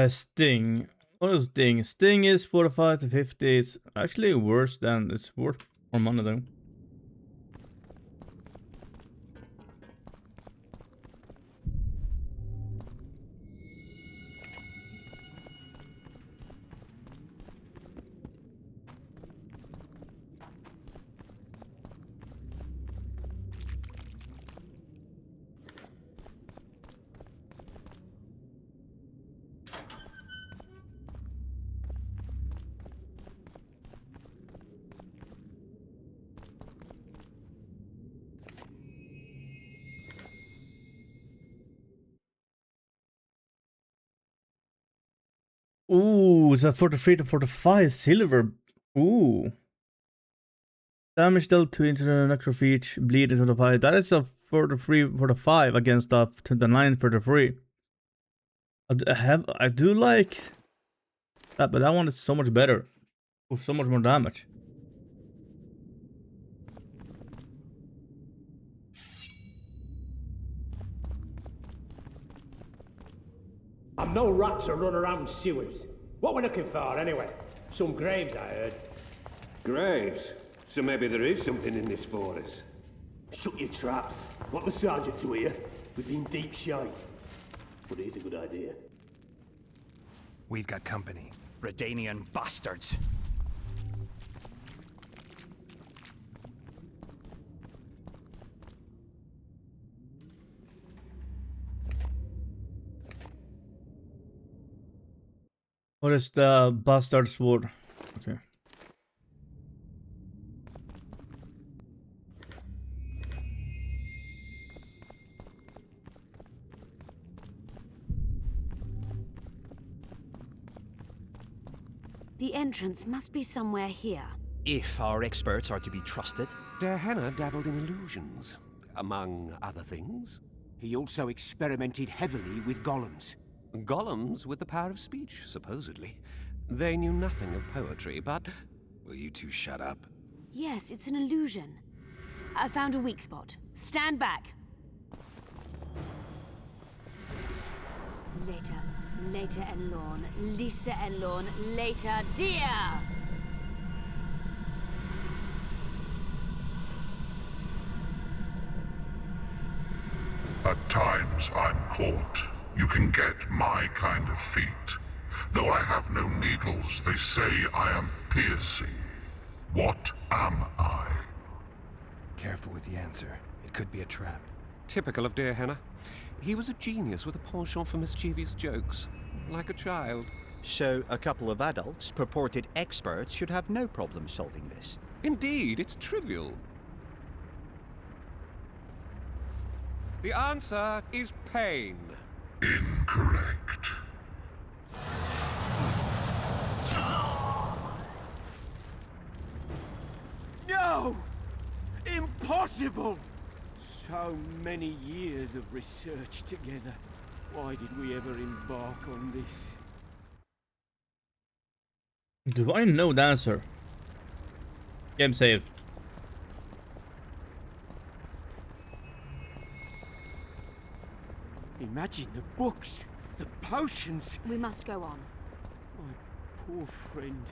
Sting. What is Sting? Sting is 45 to 50. It's actually worse than it's worth more money though. Ooh, it's a 43 to 45 silver. Ooh. Damage dealt to into the necrophage, bleed into the fight. That is a 43 45 against the 29 33. I do like that, but that one is so much better. With so much more damage. I'm no rat to run around sewers. What we're looking for, anyway? Some graves, I heard. Graves? So maybe there is something in this for us. Shut your traps. Want the sergeant to hear? We've been deep shite. But here's a good idea. We've got company. Redanian bastards. What is the bastard sword? Okay. The entrance must be somewhere here. If our experts are to be trusted. Dehanna dabbled in illusions, among other things. He also experimented heavily with golems. Golems with the power of speech, supposedly. They knew nothing of poetry, but... Will you two shut up? Yes, it's an illusion. I found a weak spot. Stand back. Later and Lorn. Lisa and Lorn. Later, dear! At times I'm caught. You can get my kind of feat. Though I have no needles, they say I am piercing. What am I? Careful with the answer. It could be a trap. Typical of Dehanna. He was a genius with a penchant for mischievous jokes. Like a child. So, a couple of adults, purported experts, should have no problem solving this. Indeed, it's trivial. The answer is pain. Incorrect. No! Impossible! So many years of research together. Why did we ever embark on this? Do I know the answer? Game saved. Imagine the books, the potions. We must go on. My poor friend.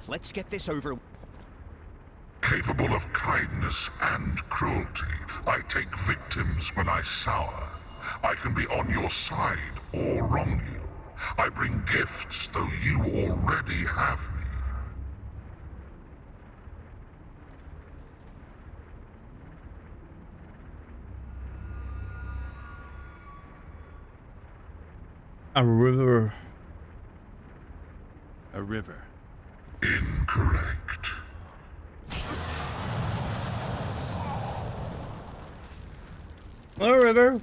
Let's get this over. Capable of kindness and cruelty, I take victims when I sour. I can be on your side or wrong you. I bring gifts, though you already have me. A river. A river. Incorrect. A river.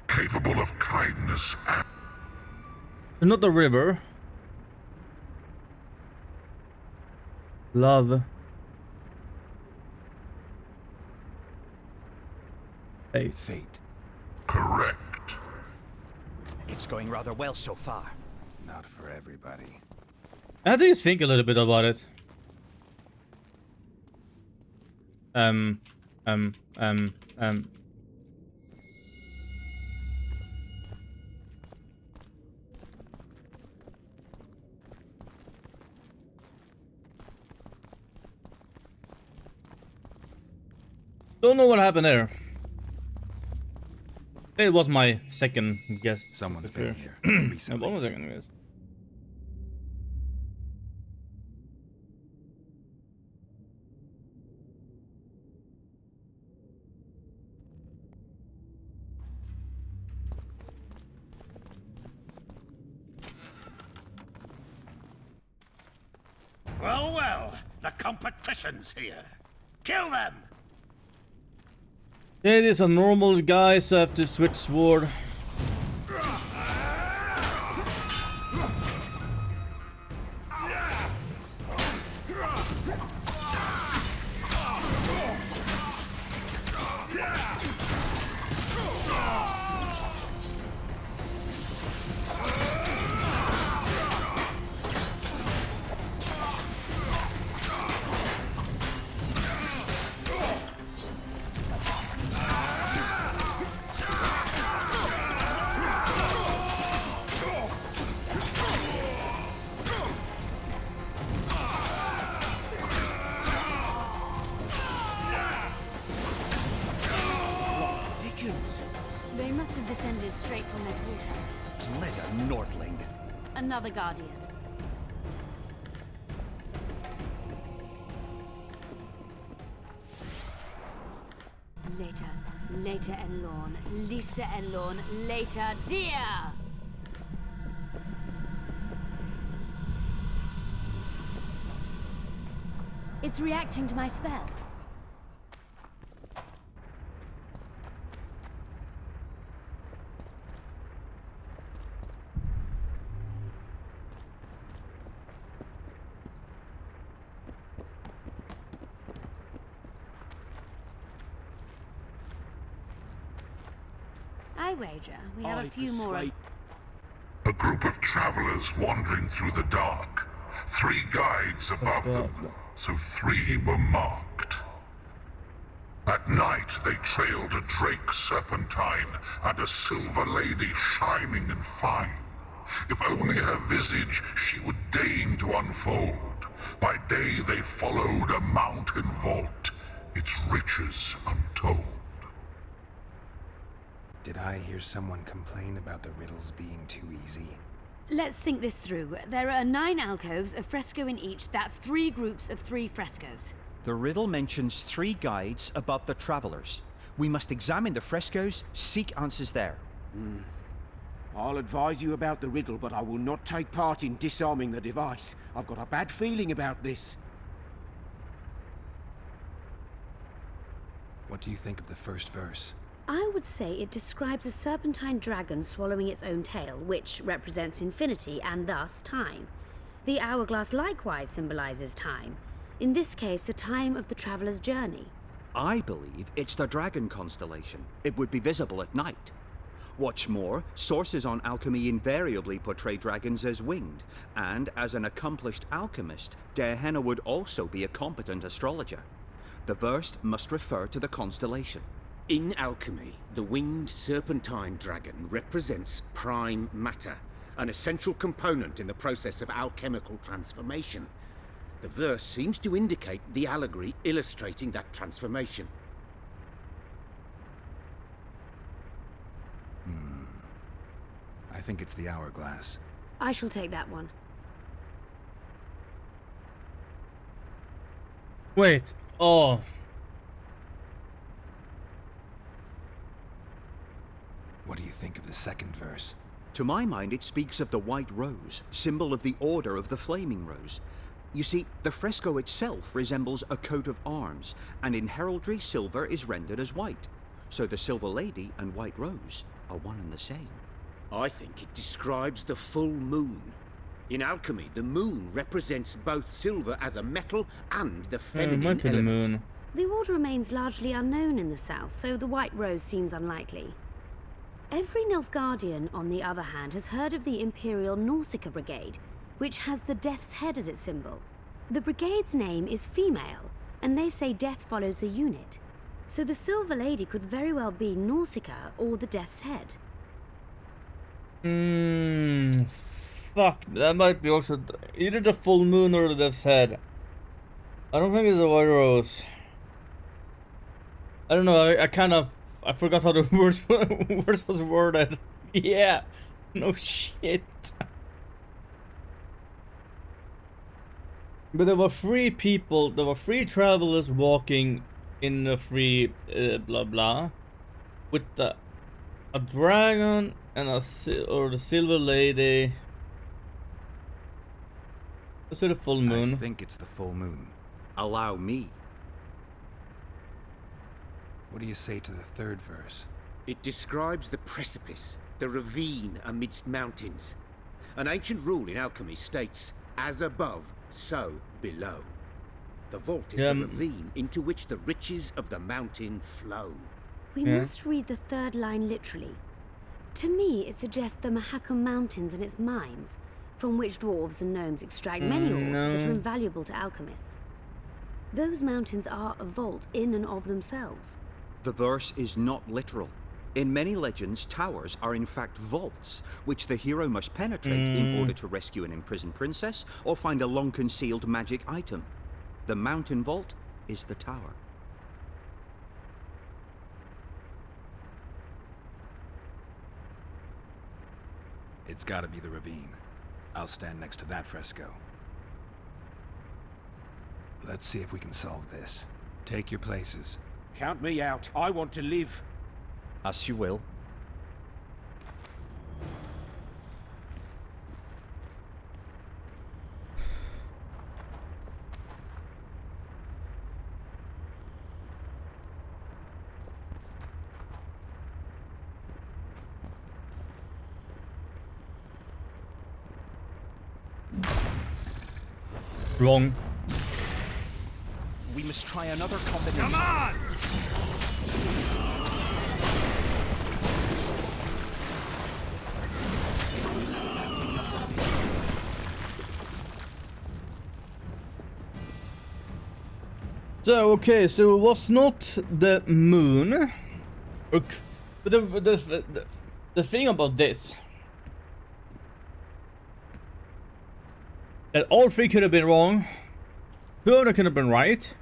Capable of kindness and... Not the river. Love. Fate. Correct. It's going rather well so far. Not for everybody. I have to just think a little bit about it. Don't know what happened there. It was my second guess. Someone's been here Yeah, recently. one second guess. Well, well, the competition's here. Kill them! Yeah, these are normal guys, so I have to switch sword. They must have descended straight from their quarter. Let a Nordling. Another Guardian. Later and Lorn. Lisa and Lorn. Later, dear! It's reacting to my spell. I wager we have a few more. A group of travelers wandering through the dark. 3 guides above them, so 3 were marked. At night they trailed a drake serpentine and a silver lady shining and fine. If only her visage she would deign to unfold. By day they followed a mountain vault, its riches untold. Did I hear someone complain about the riddles being too easy? Let's think this through. There are 9 alcoves, a fresco in each. That's 3 groups of 3 frescoes. The riddle mentions 3 guides above the travelers. We must examine the frescoes, seek answers there. I'll advise you about the riddle, but I will not take part in disarming the device. I've got a bad feeling about this. What do you think of the first verse? I would say it describes a serpentine dragon swallowing its own tail, which represents infinity and thus time. The hourglass likewise symbolizes time. In this case, the time of the traveler's journey. I believe it's the dragon constellation. It would be visible at night. What's more, sources on alchemy invariably portray dragons as winged, and as an accomplished alchemist, Gehenna would also be a competent astrologer. The verse must refer to the constellation. In alchemy, the winged serpentine dragon represents prime matter, an essential component in the process of alchemical transformation. The verse seems to indicate the allegory illustrating that transformation. I think it's the hourglass. I shall take that one. Wait. Oh. What do you think of the second verse? To my mind, it speaks of the White Rose, symbol of the Order of the Flaming Rose. You see, the fresco itself resembles a coat of arms, and in heraldry, silver is rendered as white. So the Silver Lady and White Rose are one and the same. I think it describes the full moon. In alchemy, the moon represents both silver as a metal and the feminine element. The order remains largely unknown in the south, so the White Rose seems unlikely. Every Nilfgaardian, on the other hand, has heard of the Imperial Nausicaa Brigade, which has the Death's Head as its symbol. The brigade's name is female, and they say death follows the unit. So the Silver Lady could very well be Nausicaa or the Death's Head. Fuck. That might be also either the full moon or the Death's Head. I don't think it's the White Rose. I don't know. I forgot how the verse was worded. Yeah. No shit. But there were 3 people. There were 3 travelers walking in the free blah blah, with a dragon and the Silver Lady. Let's do the full moon. I think it's the full moon. Allow me. What do you say to the third verse? It describes the precipice, the ravine amidst mountains. An ancient rule in alchemy states, as above, so below. The vault is the ravine into which the riches of the mountain flow. We must read the third line literally. To me, it suggests the Mahakam Mountains and its mines, from which dwarves and gnomes extract many ores that are invaluable to alchemists. Those mountains are a vault in and of themselves. The verse is not literal. In many legends, towers are in fact vaults, which the hero must penetrate in order to rescue an imprisoned princess or find a long-concealed magic item. The mountain vault is the tower. It's gotta be the ravine. I'll stand next to that fresco. Let's see if we can solve this. Take your places. Count me out. I want to live. As you will. Wrong. We must try another combination. Come on! So okay, so it was not the moon. Okay. But the thing about this, that all three could have been wrong. Two of them could have been right.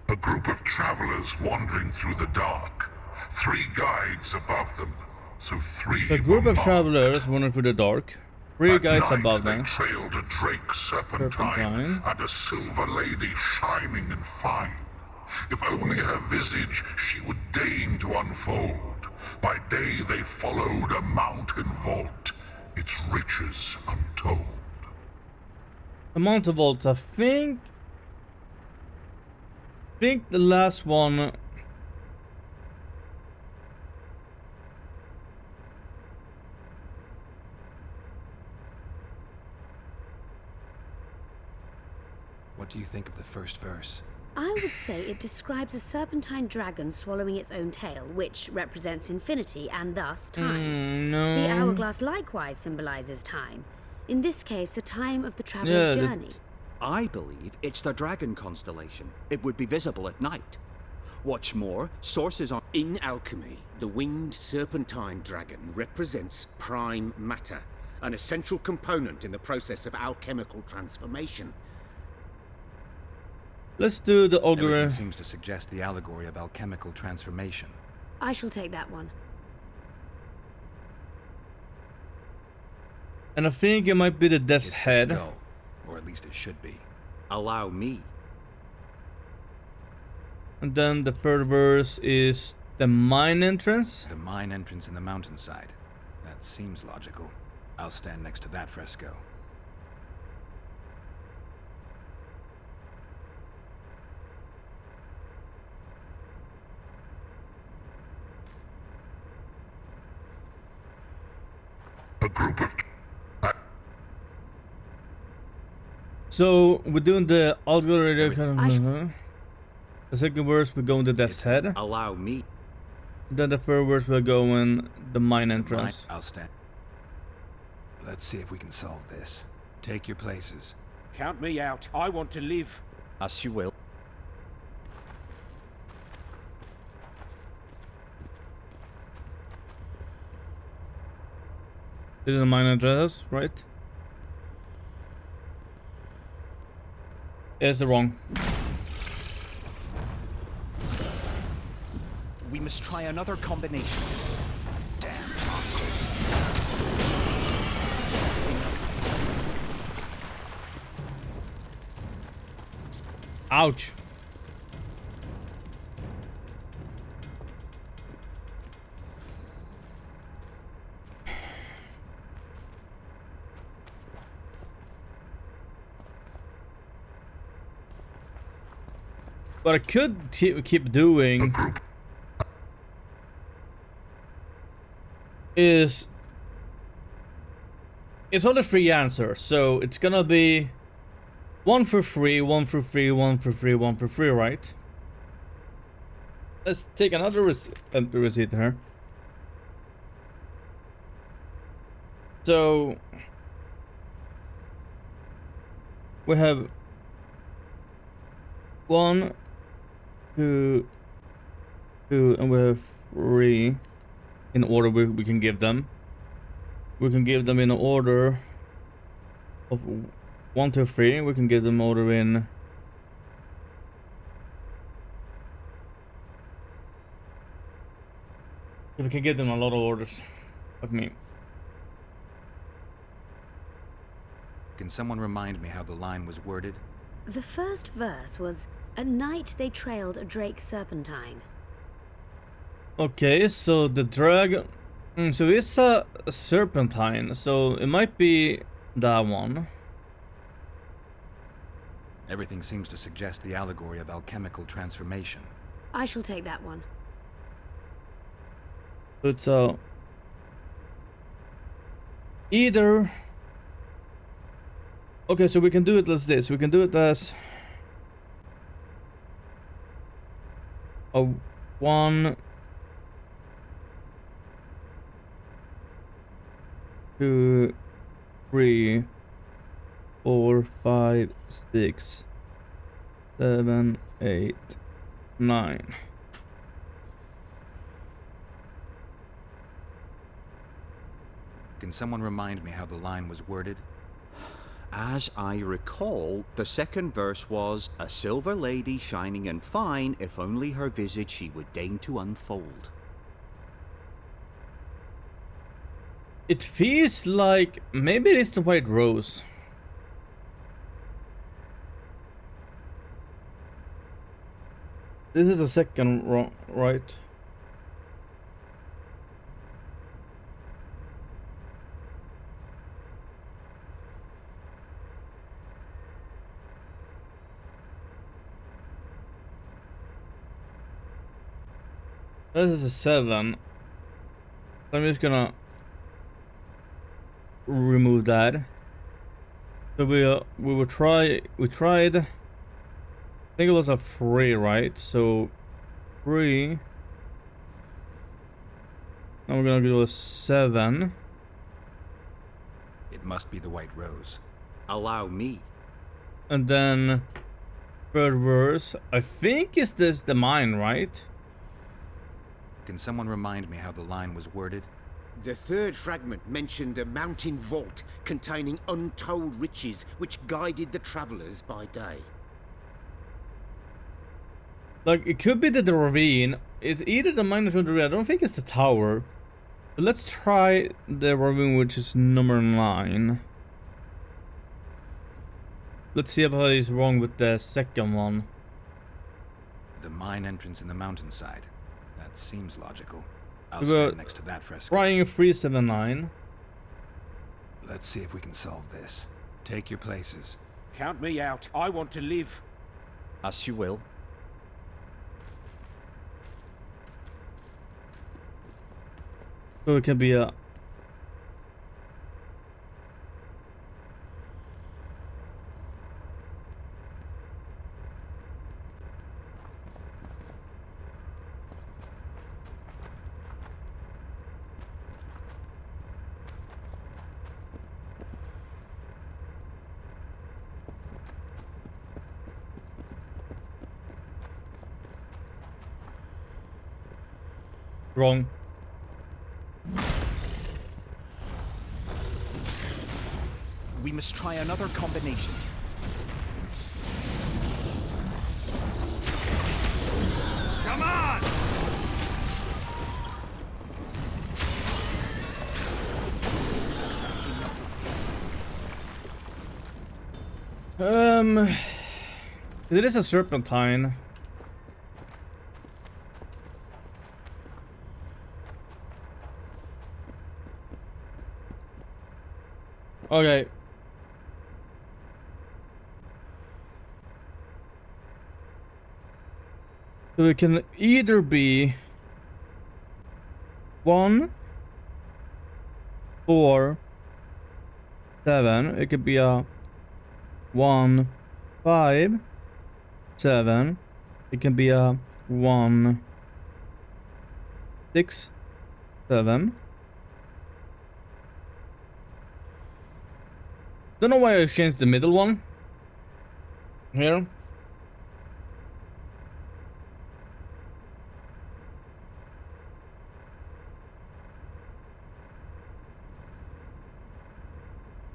A group of travelers wandering through the dark. 3 guides above them, so 3. A group of travelers wandering through the dark. 3 guides above they them. trailed a drake serpentine and a silver lady shining and fine. If only her visage she would deign to unfold. By day they followed a mountain vault, its riches untold. A mountain vault, I think the last one. What do you think of the first verse? I would say it describes a serpentine dragon swallowing its own tail, which represents infinity and thus time. No. The hourglass likewise symbolizes time. In this case, the time of the traveler's journey. I believe it's the dragon constellation. It would be visible at night. What's more, sources on... In alchemy, the winged serpentine dragon represents prime matter, an essential component in the process of alchemical transformation. Let's do the Everything augury. seems to suggest the allegory of alchemical transformation. I shall take that one. And I think it might be the death's It's the head. skull, or at least it should be. Allow me. And then the third verse is the mine entrance. The mine entrance in the mountainside. That seems logical. I'll stand next to that fresco. A group of... So we're doing the algorithm. The second verse we're going to death's head. Allow me. Then the third verse we're going the mine entrance. I'll stand. Let's see if we can solve this. Take your places. Count me out. I want to live. As you will. This is the mine entrance, right? It's wrong. We must try another combination. Damn monsters. Ouch. What I could keep doing is it's all the free answers, so it's gonna be one for free, one for free, one for free, one for free, right? Let's take another receipt here. So we have 1, 2, 2, and we have 3 in order we can give them. We can give them in order of 1 to 3. We can give them order in we can give them a lot of orders. Like me. Can someone remind me how the line was worded? The first verse was, "At night they trailed a drake serpentine." Okay, so the dragon. So it's a serpentine, so it might be that one. Everything seems to suggest the allegory of alchemical transformation. I shall take that one. It's either. Okay, so we can do it as this. We can do it as a 1, 2, 3, 4, 5, 6, 7, 8, 9. Can someone remind me how the line was worded? As I recall, the second verse was, "A silver lady shining and fine, if only her visage she would deign to unfold." It feels like maybe it is the White Rose. This is the second wrong, right? This is a 7. I'm just gonna remove that. So we tried. I think it was a 3, right? So 3. Now we're gonna do a 7. It must be the White Rose. Allow me. And then third verse. I think is this the mine, right? Can someone remind me how the line was worded? The third fragment mentioned a mountain vault containing untold riches which guided the travelers by day. Like, it could be the ravine. It's either the mine or the ravine. I don't think it's the tower. But let's try the ravine, which is number 9. Let's see if I is wrong with the second one. The mine entrance in the mountainside. That seems logical. I'll We stand were next to that fresco. trying 379. Let's see if we can solve this. Take your places. Count me out. I want to live. As you will. So it can be a. Wrong. We must try another combination. Come on! It is a serpentine. Okay. So it can either be 1, 4, 7. It could be a 1, 5, 7. It can be a 1, 6, 7. Don't know why I changed the middle one here.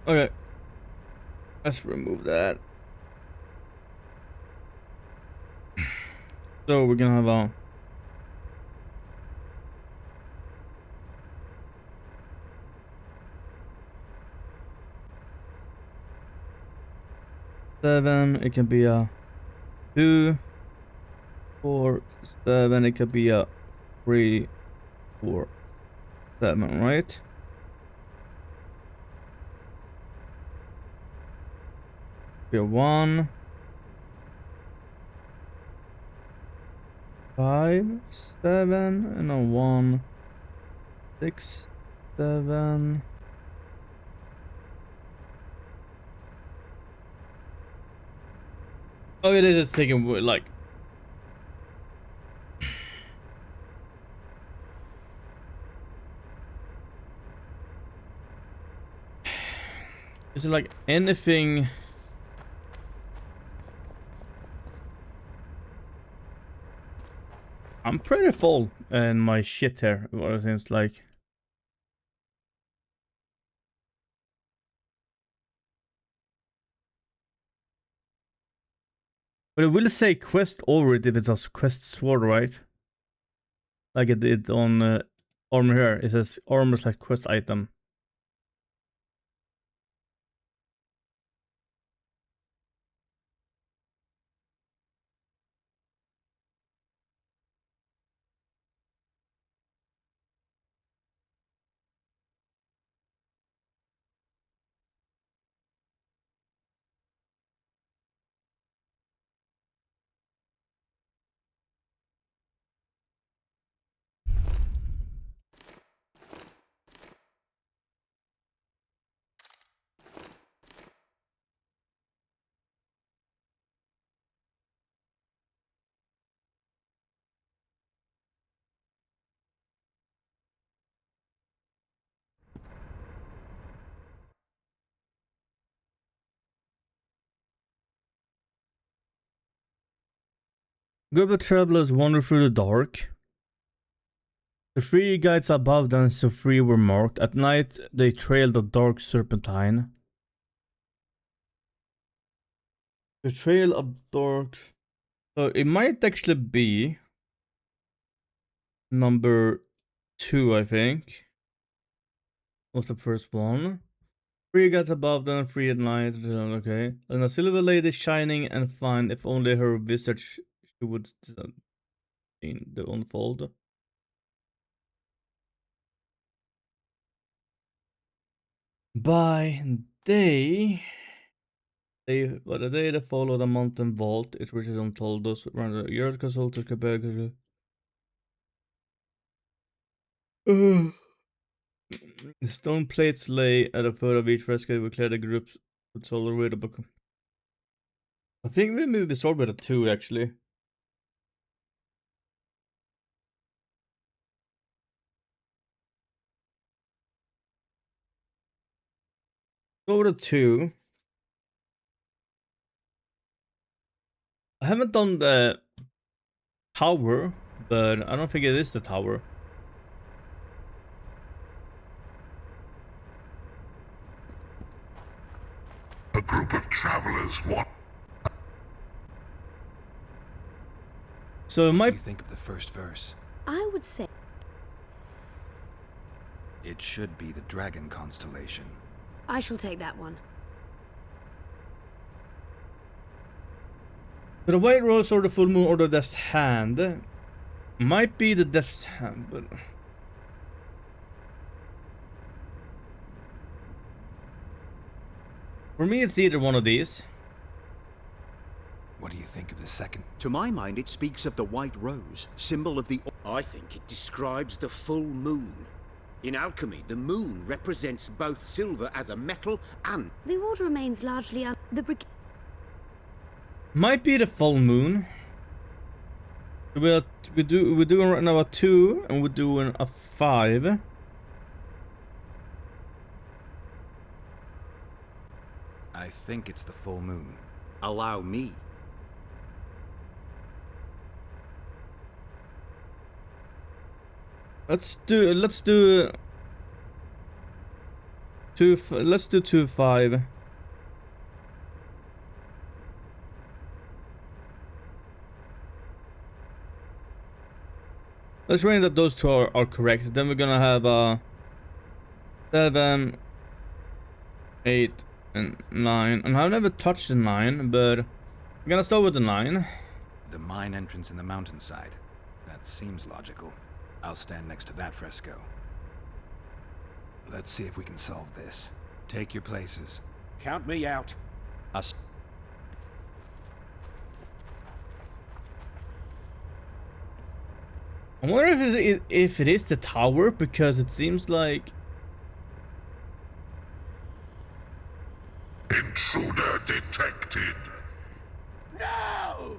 Okay, let's remove that. So we're gonna have a seven. It can be a 2, 4, 7. It could be a 3, 4, 7, right? Be a 1, 5, 7, and a 1, 6, 7. Oh, it is just taking like. Is it like anything? I'm pretty full in my shit here, what it seems like. But it will say quest over it if it's a quest sword, right? Like it did on armor here. It says armor / quest item. Group of travelers wander through the dark. The 3 guides above them, so 3 were marked. At night, they trailed the dark serpentine. The trail of dark. So it might actually be number 2, I think. Was the first one. 3 guides above them, 3 at night. Okay. And a silver lady shining and fine. If only her visage she would in the unfold. By day, by the day they follow the mountain vault, it reaches untold those around the earth castle to Quebec. The stone plates lay at the foot of each fresco. We clear the groups with solar with a book. I think we maybe start with a 2 actually. Go with a 2. I haven't done the tower, but I don't think it is the tower. A group of travelers So it might. What do you think of the first verse? I would say It should be the dragon constellation. I shall take that one. The white rose or the full moon or the death's hand. Might be the death's hand, but for me it's either one of these. What do you think of the second? To my mind, it speaks of the white rose, symbol of the... I think it describes the full moon. In alchemy, the moon represents both silver as a metal and... The order remains largely Might be the full moon. We're doing right now a 2 and we're doing a 5. I think it's the full moon. Allow me. Let's do 2-5. Let's reckon that those two are correct. Then we're gonna have 7, 8, and 9. And I've never touched the 9, but we're gonna start with the 9. The mine entrance in the mountainside. That seems logical. I'll stand next to that fresco. Let's see if we can solve this. Take your places. Count me out. I wonder if it is the tower, because it seems like... Intruder detected. No!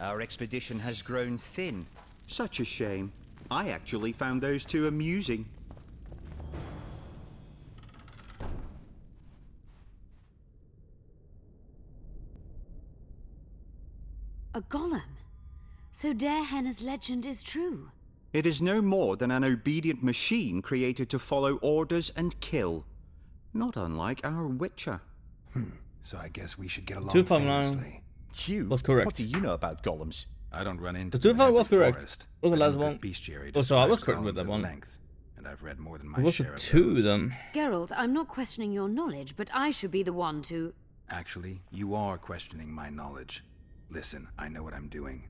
Our expedition has grown thin. Such a shame. I actually found those two amusing. A golem. So Derhenna's legend is true. It is no more than an obedient machine created to follow orders and kill. Not unlike our Witcher. So I guess we should get along 259 famously. You? was correct. What do you know about golems? I don't run into The 2-5 was correct. forest. What was the I last know that one? bestiary Oh, so I was describes correct with golems that at one. length, and I've read more than my It was share a of 2 those. then. Geralt, I'm not questioning your knowledge, but I should be the one to... Actually, you are questioning my knowledge. Listen, I know what I'm doing.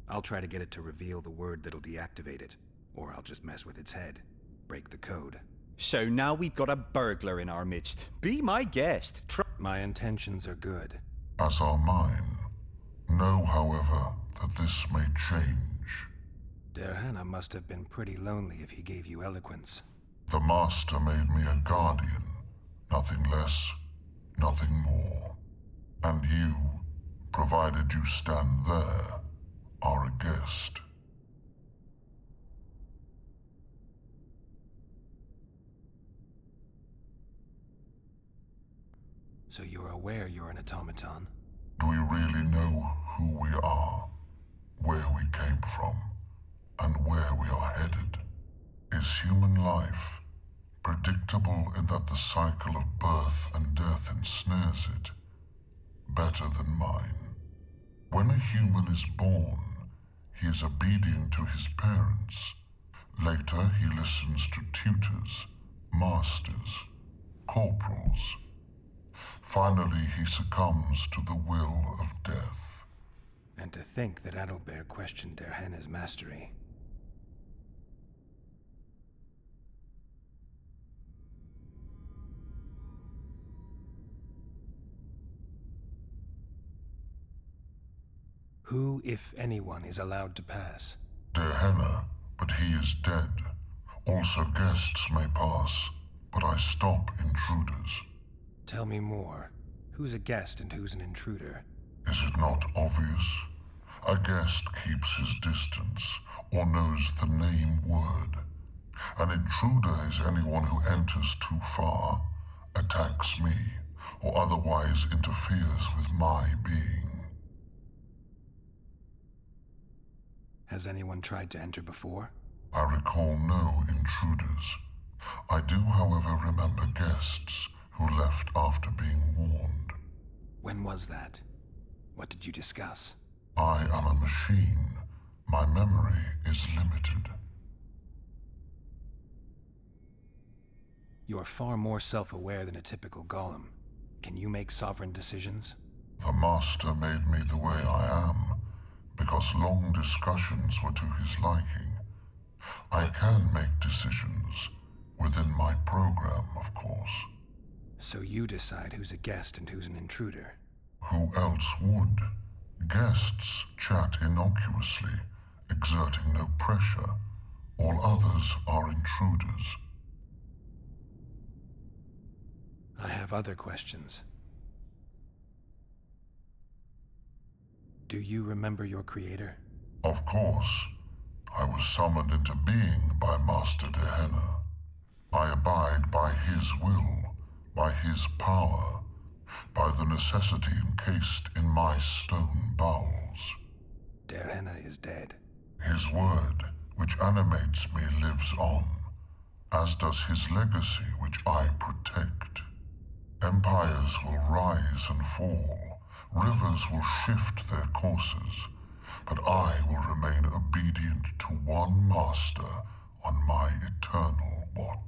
I'll try to get it to reveal the word that'll deactivate it, or I'll just mess with its head. Break the code. So now we've got a burglar in our midst. Be my guest. My intentions are good. As are mine. Know, however, that this may change. Derhenna must have been pretty lonely if he gave you eloquence. The Master made me a guardian. Nothing less, nothing more. And you, provided you stand there, are a guest. So you're aware you're an automaton? Do we really know who we are, where we came from, and where we are headed? Is human life predictable in that the cycle of birth and death ensnares it? Better than mine. When a human is born, he is obedient to his parents. Later, he listens to tutors, masters, corporals. Finally, he succumbs to the will of death. And to think that Adalbert questioned Derhenna's mastery. Who, if anyone, is allowed to pass? Derhenna, but he is dead. Also guests may pass, but I stop intruders. Tell me more. Who's a guest and who's an intruder? Is it not obvious? A guest keeps his distance, or knows the name word. An intruder is anyone who enters too far, attacks me, or otherwise interferes with my being. Has anyone tried to enter before? I recall no intruders. I do, however, remember guests who left after being warned. When was that? What did you discuss? I am a machine. My memory is limited. You're far more self-aware than a typical golem. Can you make sovereign decisions? The Master made me the way I am, because long discussions were to his liking. I can make decisions, within my program, of course. So you decide who's a guest and who's an intruder? Who else would? Guests chat innocuously, exerting no pressure. All others are intruders. I have other questions. Do you remember your creator? Of course. I was summoned into being by Master Dehenna. I abide by his will, by his power, by the necessity encased in my stone bowels. Dehenna is dead. His word, which animates me, lives on, as does his legacy, which I protect. Empires will rise and fall, rivers will shift their courses, but I will remain obedient to one master on my eternal watch.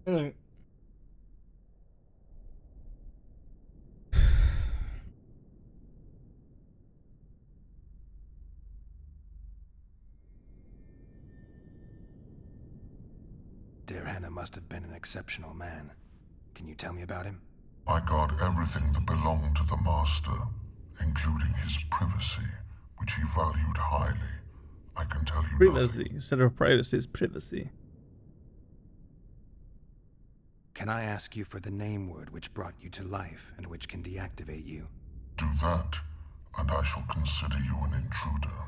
Hello. Dehenna must have been an exceptional man. Can you tell me about him? I guard everything that belonged to the Master, including his privacy, which he valued highly. I can tell you Privacy. nothing. Instead of privacy, it's privacy. Can I ask you for the name word which brought you to life and which can deactivate you? Do that, and I shall consider you an intruder.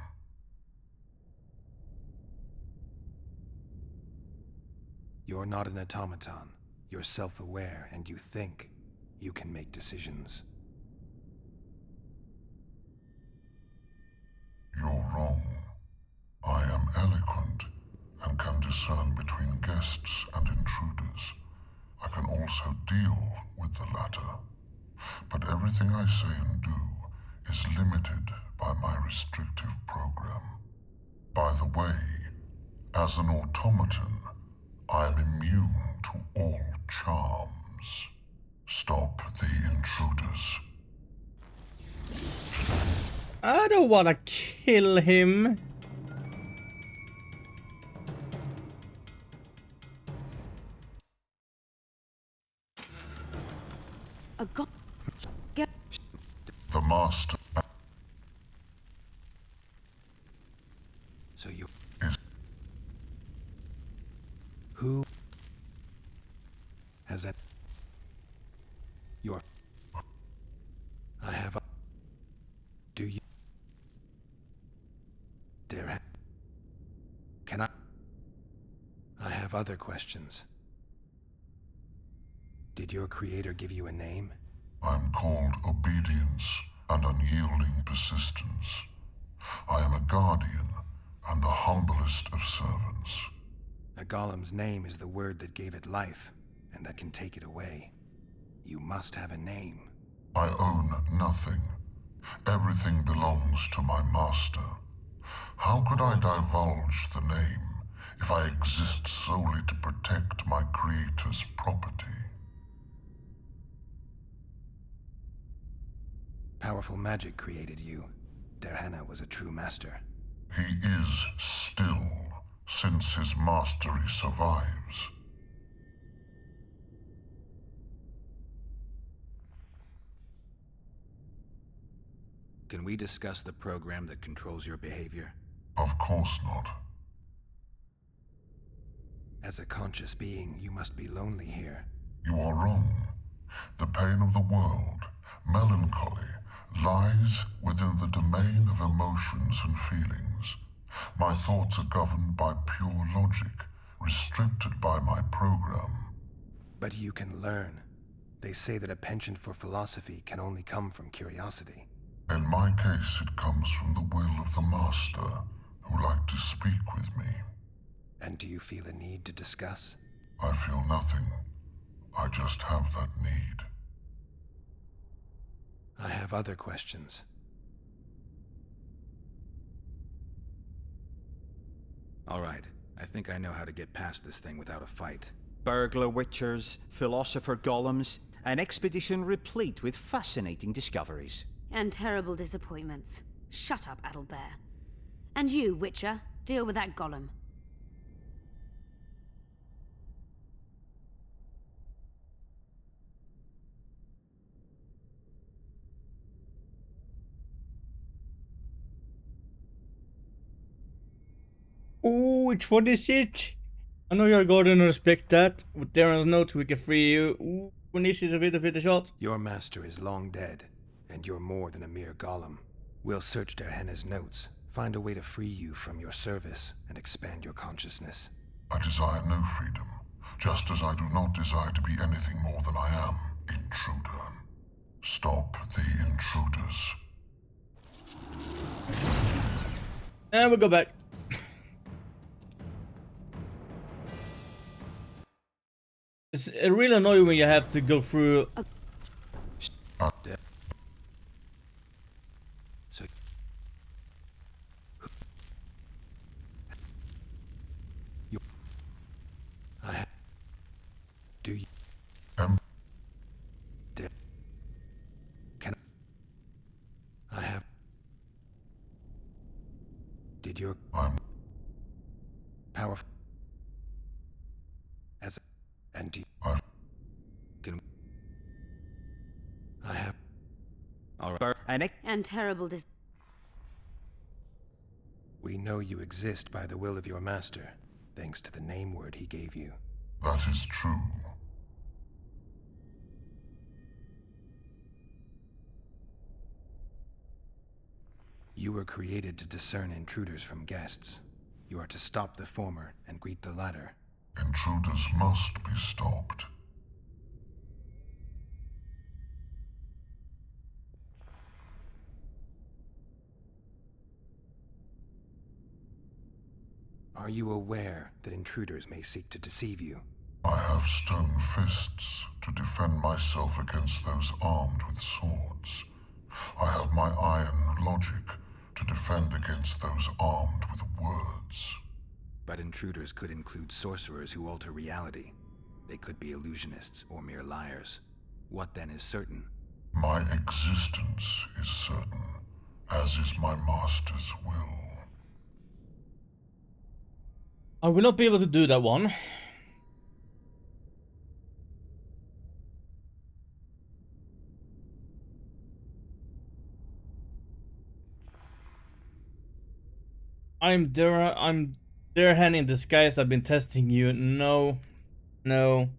You're not an automaton. You're self-aware, and you think. You can make decisions. You're wrong. I am eloquent, and can discern between guests and intruders. I can also deal with the latter. But everything I say and do is limited by my restrictive program. By the way, as an automaton, I am immune to all charms. Stop the intruders. I don't wanna kill him. A god. The Master So you... is... Who... has that... Your... I have a... Do you... Dare... Can I... I have other questions. Did your creator give you a name? I'm called obedience and unyielding persistence. I am a guardian and the humblest of servants. A golem's name is the word that gave it life, and that can take it away. You must have a name. I own nothing. Everything belongs to my master. How could I divulge the name if I exist solely to protect my creator's property? Powerful magic created you. Dehenna was a true master. He is still, since his mastery survives. Can we discuss the program that controls your behavior? Of course not. As a conscious being, you must be lonely here. You are wrong. The pain of the world, melancholy, lies within the domain of emotions and feelings. My thoughts are governed by pure logic, restricted by my program. But you can learn. They say that a penchant for philosophy can only come from curiosity. In my case, it comes from the will of the Master, who liked to speak with me. And do you feel a need to discuss? I feel nothing. I just have that need. I have other questions. All right, I think I know how to get past this thing without a fight. Burglar witchers, philosopher golems, an expedition replete with fascinating discoveries. And terrible disappointments. Shut up, Adelbear. And you, Witcher, deal with that golem. Ooh, which one is it? I know you're going to respect that. With Darren's notes, we can free you. Ooh, when this is a bit of a shot. Your master is long dead, and you're more than a mere golem. We'll search Derhenna's notes, find a way to free you from your service, and expand your consciousness. I desire no freedom, just as I do not desire to be anything more than I am, intruder. Stop the intruders. And we'll go back. It's really annoying when you have to go through. So, you, do you? Can I have? Did your powerful as and do can I have? All right. And terrible We know you exist by the will of your master, thanks to the name word he gave you. That is true. You were created to discern intruders from guests. You are to stop the former and greet the latter. Intruders must be stopped. Are you aware that intruders may seek to deceive you? I have stone fists to defend myself against those armed with swords. I have my iron logic to defend against those armed with words. But intruders could include sorcerers who alter reality. They could be illusionists or mere liars. What then is certain? My existence is certain, as is my master's will. I will not be able to do that one. I'm Derhen in disguise. I've been testing you. No. No.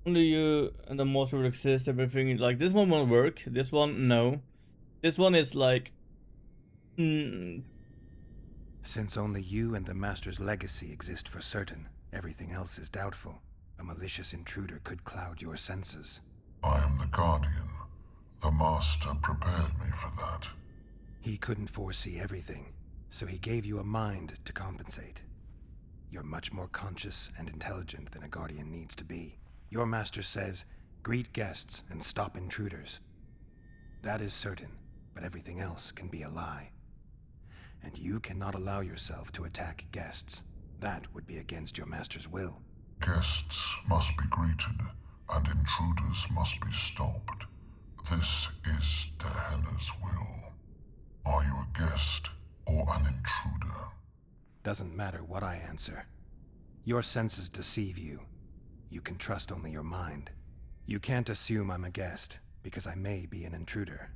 Only you and the monster will exist. Everything like this one won't work. This one, no. This one is like. Since only you and the Master's legacy exist for certain, everything else is doubtful. A malicious intruder could cloud your senses. I am the Guardian. The Master prepared me for that. He couldn't foresee everything, so he gave you a mind to compensate. You're much more conscious and intelligent than a Guardian needs to be. Your Master says, greet guests and stop intruders. That is certain, but everything else can be a lie. And you cannot allow yourself to attack guests. That would be against your Master's will. Guests must be greeted, and intruders must be stopped. This is Derhenna's will. Are you a guest or an intruder? Doesn't matter what I answer. Your senses deceive you. You can trust only your mind. You can't assume I'm a guest, because I may be an intruder.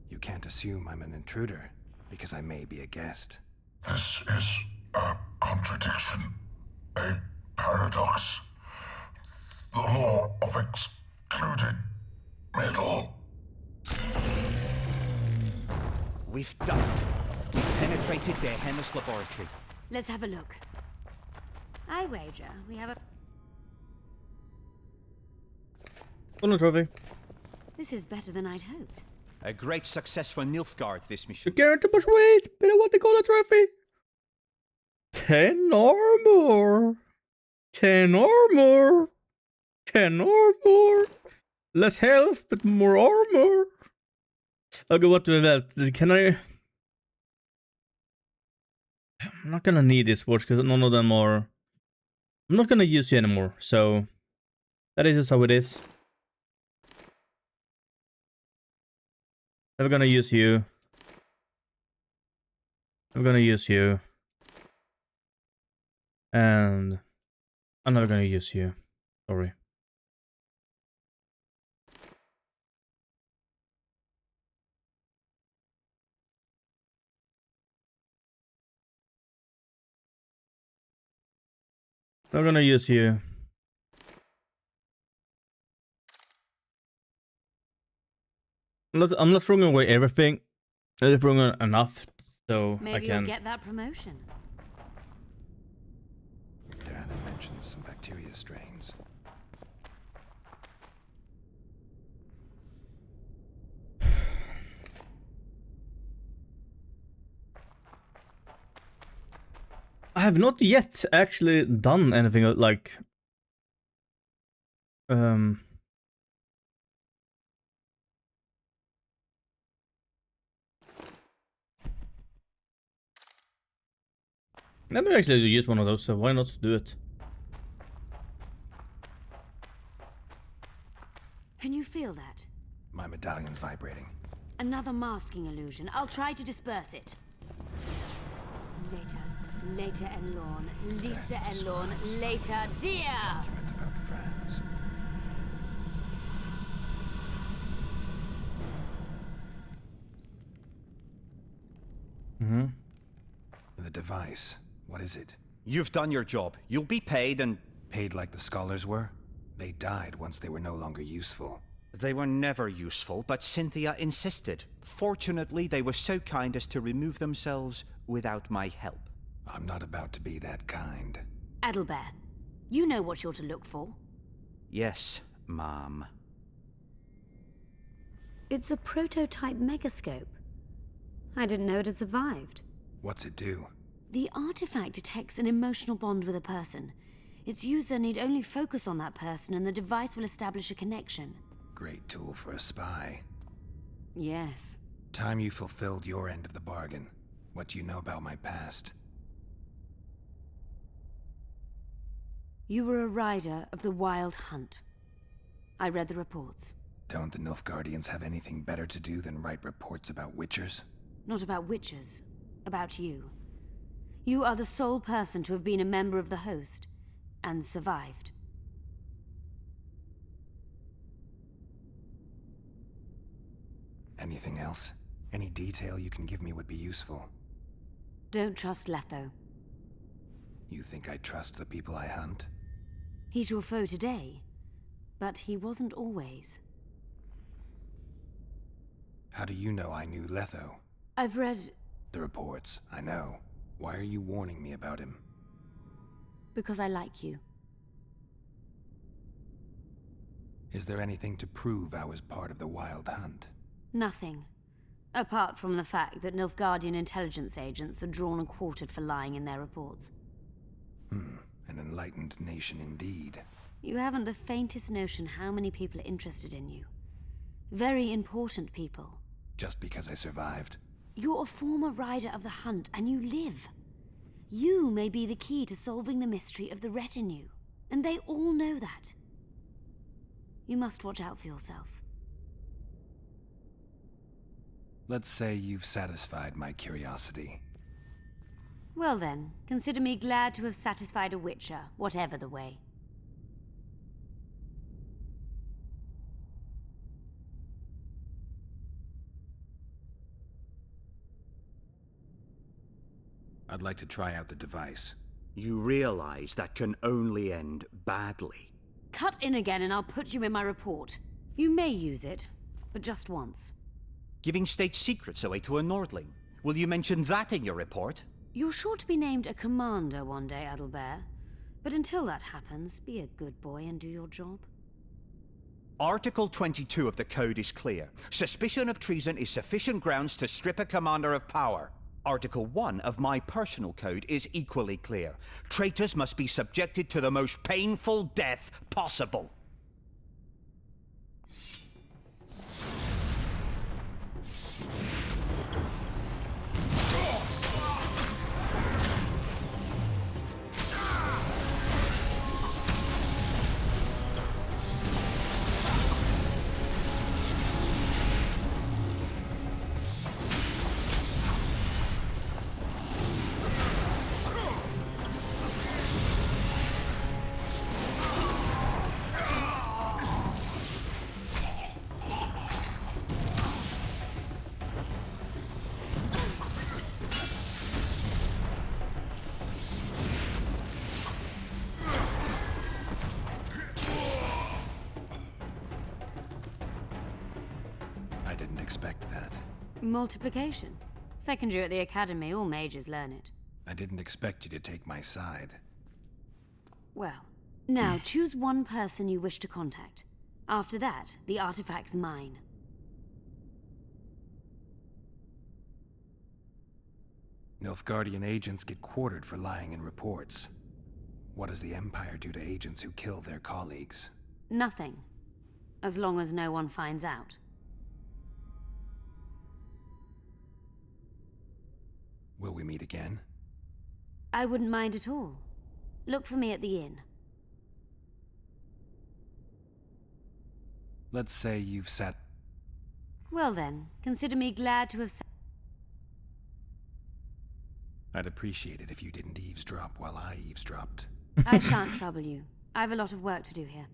You can't assume I'm an intruder, because I may be a guest. This is a contradiction, a paradox. The law of excluded middle. We've done it. We've penetrated Derhenna's laboratory. Let's have a look. I wager we have a... Golden trophy. This is better than I'd hoped. A great success for Nilfgaard, this mission. Guaranteed persuade, but I want the golden trophy. 10 armor. 10 armor. 10 armor. Less health, but more armor. Okay, what do we have? Can I... I'm not gonna need this watch because none of them are... I'm not gonna use you anymore, so... That is just how it is. Never gonna use you. I'm gonna use you. And... I'm never gonna use you. Sorry. Not gonna use you. I'm not throwing away everything. I'm just throwing enough so Maybe I can. you'll get that promotion. There, they mentioned some bacteria strains. I have not yet actually done anything like never actually used one of those, so why not do it? Can you feel that? My medallion's vibrating. Another masking illusion. I'll try to disperse it. Later and Lorne. Lisa and Lorne. Later, dear! Document about the Vrans. Mm-hmm. The device. What is it? You've done your job. You'll be paid and... Paid like the scholars were? They died once they were no longer useful. They were never useful, but Cynthia insisted. Fortunately, they were so kind as to remove themselves without my help. I'm not about to be that kind. Adalbert, you know what you're to look for. Yes, Mom. It's a prototype megascope. I didn't know it had survived. What's it do? The artifact detects an emotional bond with a person. Its user need only focus on that person and the device will establish a connection. Great tool for a spy. Yes. Time you fulfilled your end of the bargain. What do you know about my past? You were a rider of the Wild Hunt. I read the reports. Don't the Nilfgaardians have anything better to do than write reports about witchers? Not about witchers. About you. You are the sole person to have been a member of the host, and survived. Anything else? Any detail you can give me would be useful. Don't trust Letho. You think I trust the people I hunt? He's your foe today, but he wasn't always. How do you know I knew Letho? I've read... The reports, I know. Why are you warning me about him? Because I like you. Is there anything to prove I was part of the Wild Hunt? Nothing. Apart from the fact that Nilfgaardian intelligence agents are drawn and quartered for lying in their reports. An enlightened nation indeed. You haven't the faintest notion how many people are interested in you. Very important people. Just because I survived? You're a former rider of the Hunt, and you live. You may be the key to solving the mystery of the retinue, and they all know that. You must watch out for yourself. Let's say you've satisfied my curiosity. Well then, consider me glad to have satisfied a witcher, whatever the way. I'd like to try out the device. You realize that can only end badly. Cut in again and I'll put you in my report. You may use it, but just once. Giving state secrets away to a Nordling. Will you mention that in your report? You're sure to be named a commander one day, Adalbert. But until that happens, be a good boy and do your job. Article 22 of the Code is clear. Suspicion of treason is sufficient grounds to strip a commander of power. Article 1 of my personal code is equally clear. Traitors must be subjected to the most painful death possible. didn't expect that. Multiplication. Second year at the academy, all mages learn it. I didn't expect you to take my side. Well, now choose one person you wish to contact. After that, the artifact's mine. Nilfgaardian agents get quartered for lying in reports. What does the Empire do to agents who kill their colleagues? Nothing. As long as no one finds out. Will we meet again? I wouldn't mind at all. Look for me at the inn. Let's say you've sat... Well then, consider me glad to have sat... I'd appreciate it if you didn't eavesdrop while I eavesdropped. I shan't trouble you. I have a lot of work to do here.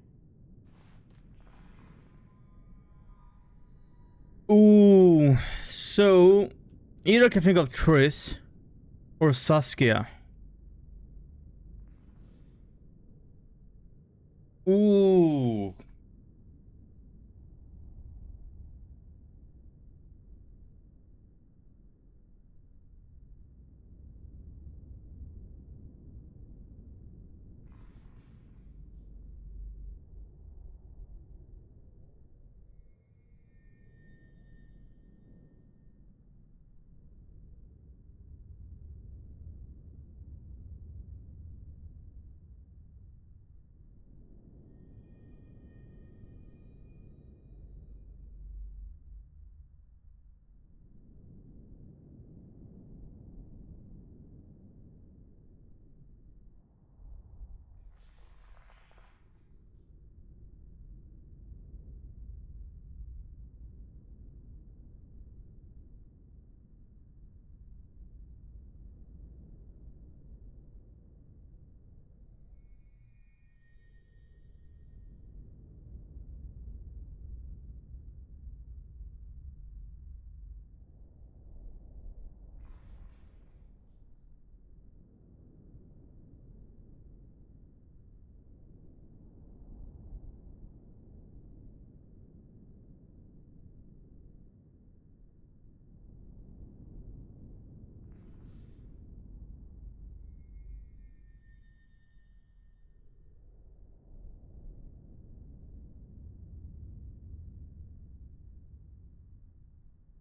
Ooh, so either I can think of Triss or Saskia. Ooh.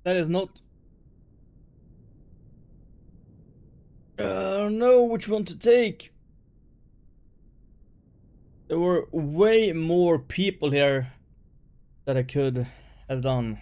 That is not... I don't know which one to take. There were way more people here that I could have done.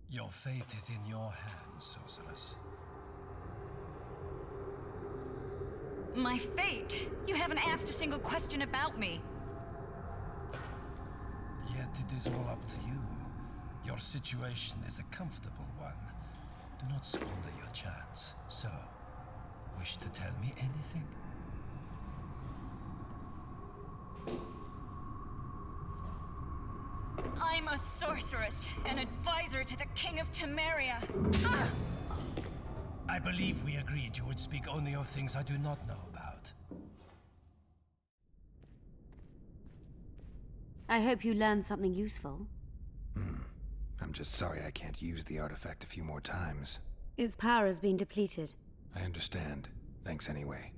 Your fate is in your hands, sorceress. My fate? You haven't asked a single question about me. Yet it is all up to you. Your situation is a comfortable one. Do not squander your chance. So, wish to tell me anything? I'm a sorceress, an advisor to the King of Temeria. Ah! I believe we agreed you would speak only of things I do not know about. I hope you learned something useful. I'm just sorry I can't use the artifact a few more times. Its power has been depleted. I understand. Thanks anyway.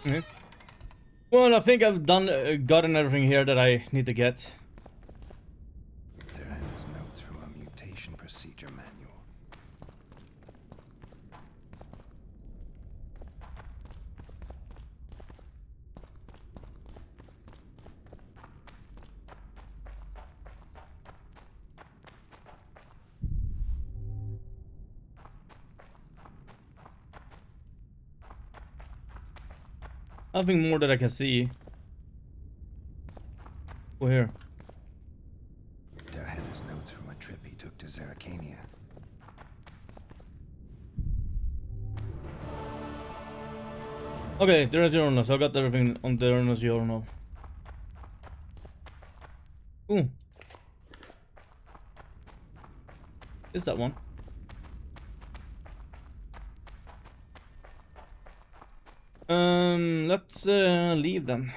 Okay. Well, I think I've gotten everything here that I need to get. There are those notes from a mutation procedure manual. Nothing more that I can see. Oh, here. There are Heather's notes from a trip he took to Zeracania. Okay, there are journals. So I got everything on there in a journal. Ooh. Is that one? Let's leave then.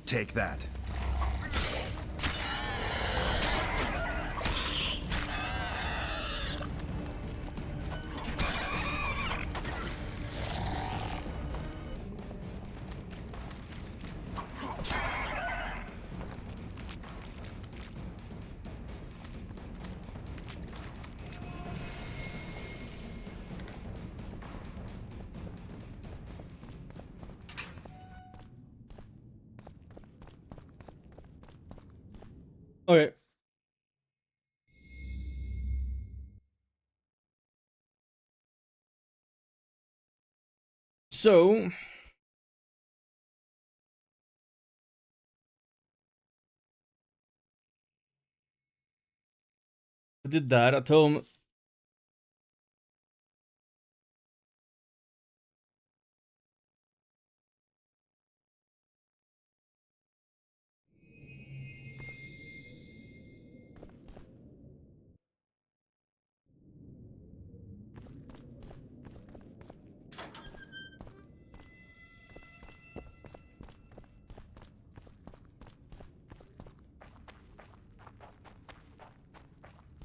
Take that. Okay. So I did that at home.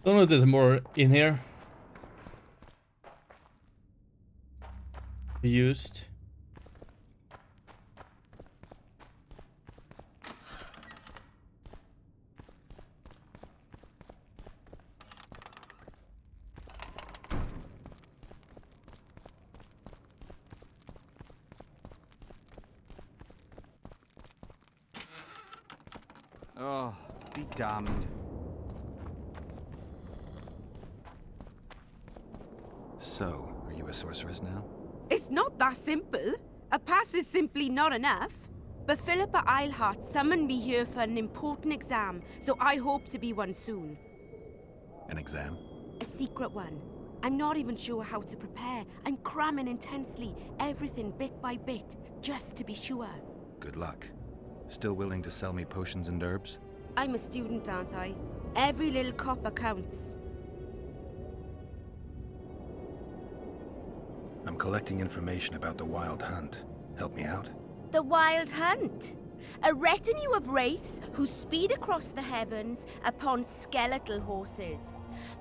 Don't know if there's more in here. Used. Oh, be damned. So, are you a sorceress now? It's not that simple. A pass is simply not enough. But Philippa Eilhart summoned me here for an important exam, so I hope to be one soon. An exam? A secret one. I'm not even sure how to prepare. I'm cramming intensely, everything bit by bit, just to be sure. Good luck. Still willing to sell me potions and herbs? I'm a student, aren't I? Every little copper counts. I'm collecting information about the Wild Hunt. Help me out? The Wild Hunt. A retinue of wraiths who speed across the heavens upon skeletal horses.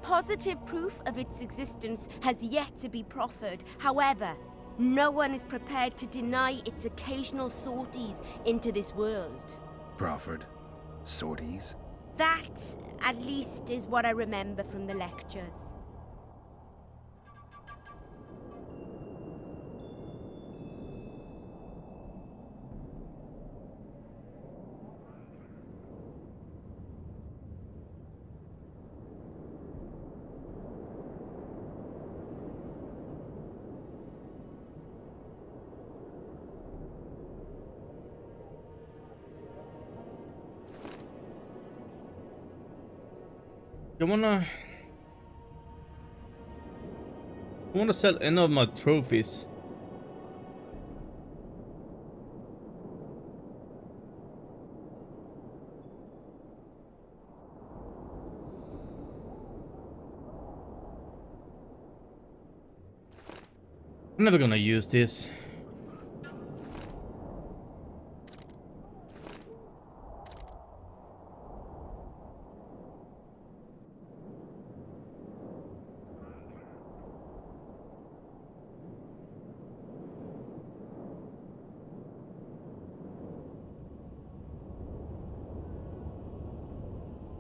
Positive proof of its existence has yet to be proffered. However, no one is prepared to deny its occasional sorties into this world. Proffered? Sorties? That, at least, is what I remember from the lectures. I wanna sell any of my trophies. I'm never gonna use this.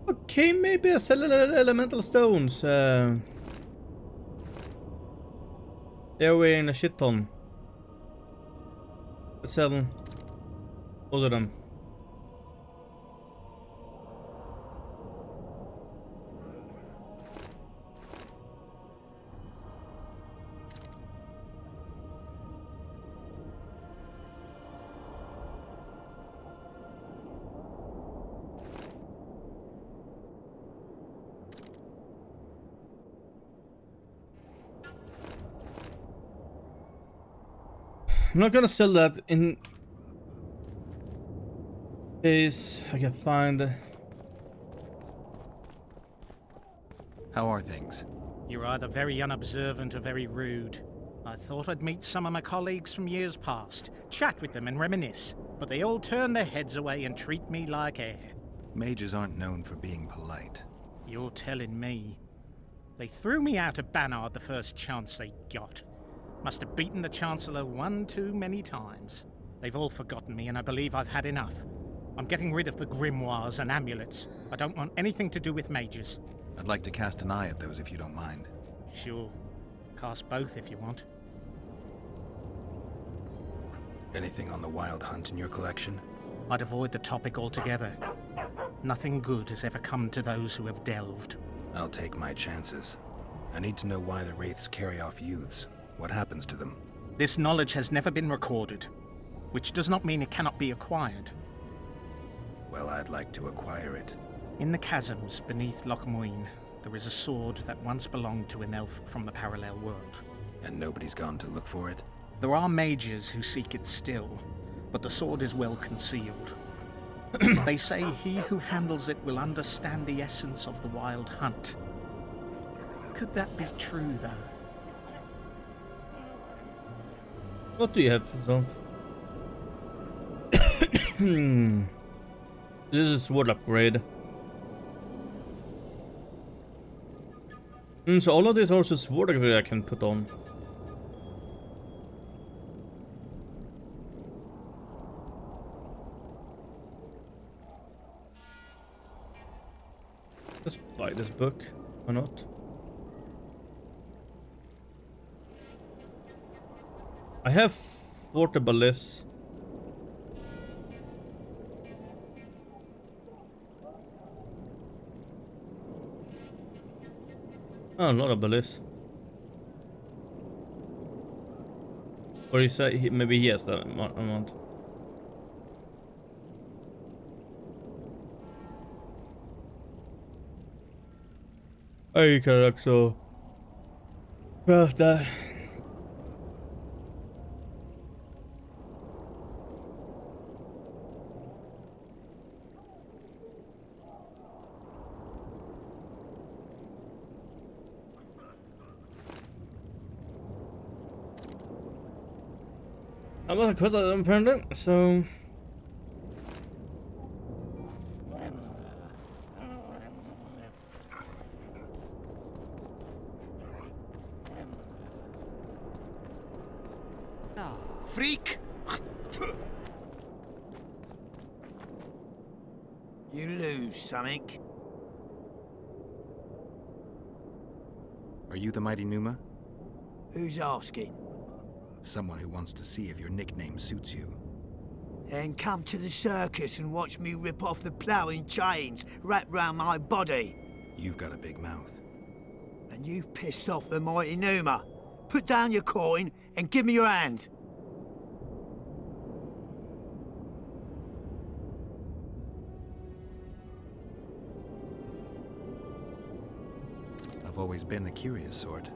Okay, maybe I sell elemental stones. They're weighing a shit ton. Let's sell all of them. I'm not gonna sell that in case I can find. How are things? You're either very unobservant or very rude. I thought I'd meet some of my colleagues from years past, chat with them and reminisce, but they all turn their heads away and treat me like air. Mages aren't known for being polite. You're telling me. They threw me out of Banard the first chance they got. Must have beaten the Chancellor one too many times. They've all forgotten me and I believe I've had enough. I'm getting rid of the grimoires and amulets. I don't want anything to do with mages. I'd like to cast an eye at those if you don't mind. Sure. Cast both if you want. Anything on the Wild Hunt in your collection? I'd avoid the topic altogether. Nothing good has ever come to those who have delved. I'll take my chances. I need to know why the Wraiths carry off youths. What happens to them? This knowledge has never been recorded, which does not mean it cannot be acquired. Well, I'd like to acquire it. In the chasms beneath Loch Muin, there is a sword that once belonged to an elf from the parallel world. And nobody's gone to look for it? There are mages who seek it still, but the sword is well concealed. They say he who handles it will understand the essence of the Wild Hunt. Could that be true, though? What do you have for some? This is sword upgrade. So all of these are also sword upgrade I can put on. Let's buy this book, or not? I have 40 ballists. Oh, a lot of ballists. Or you say maybe he has that amount. I can actually craft that. I'm gonna cause I'm apparently, so Freak! You lose something. Are you the mighty Numa? Who's asking? Someone who wants to see if your nickname suits you. Then come to the circus and watch me rip off the ploughing chains wrapped round my body. You've got a big mouth. And you've pissed off the mighty Numa. Put down your coin and give me your hand. I've always been the curious sort.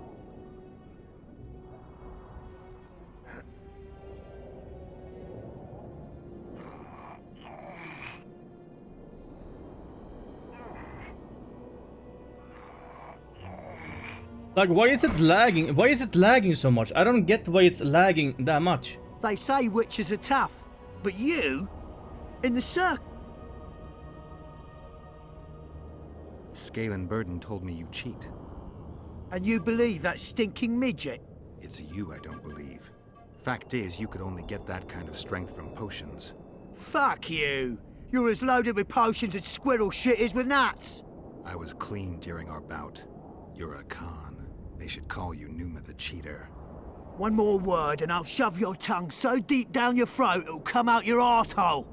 Like, why is it lagging? Why is it lagging so much? I don't get why it's lagging that much. They say witches are tough, but you, in the circus. Scalen Burden told me you cheat. And you believe that stinking midget? It's you I don't believe. Fact is, you could only get that kind of strength from potions. Fuck you! You're as loaded with potions as squirrel shit is with nuts! I was clean during our bout. You're a con. They should call you Numa the Cheater. One more word and I'll shove your tongue so deep down your throat it'll come out your arsehole.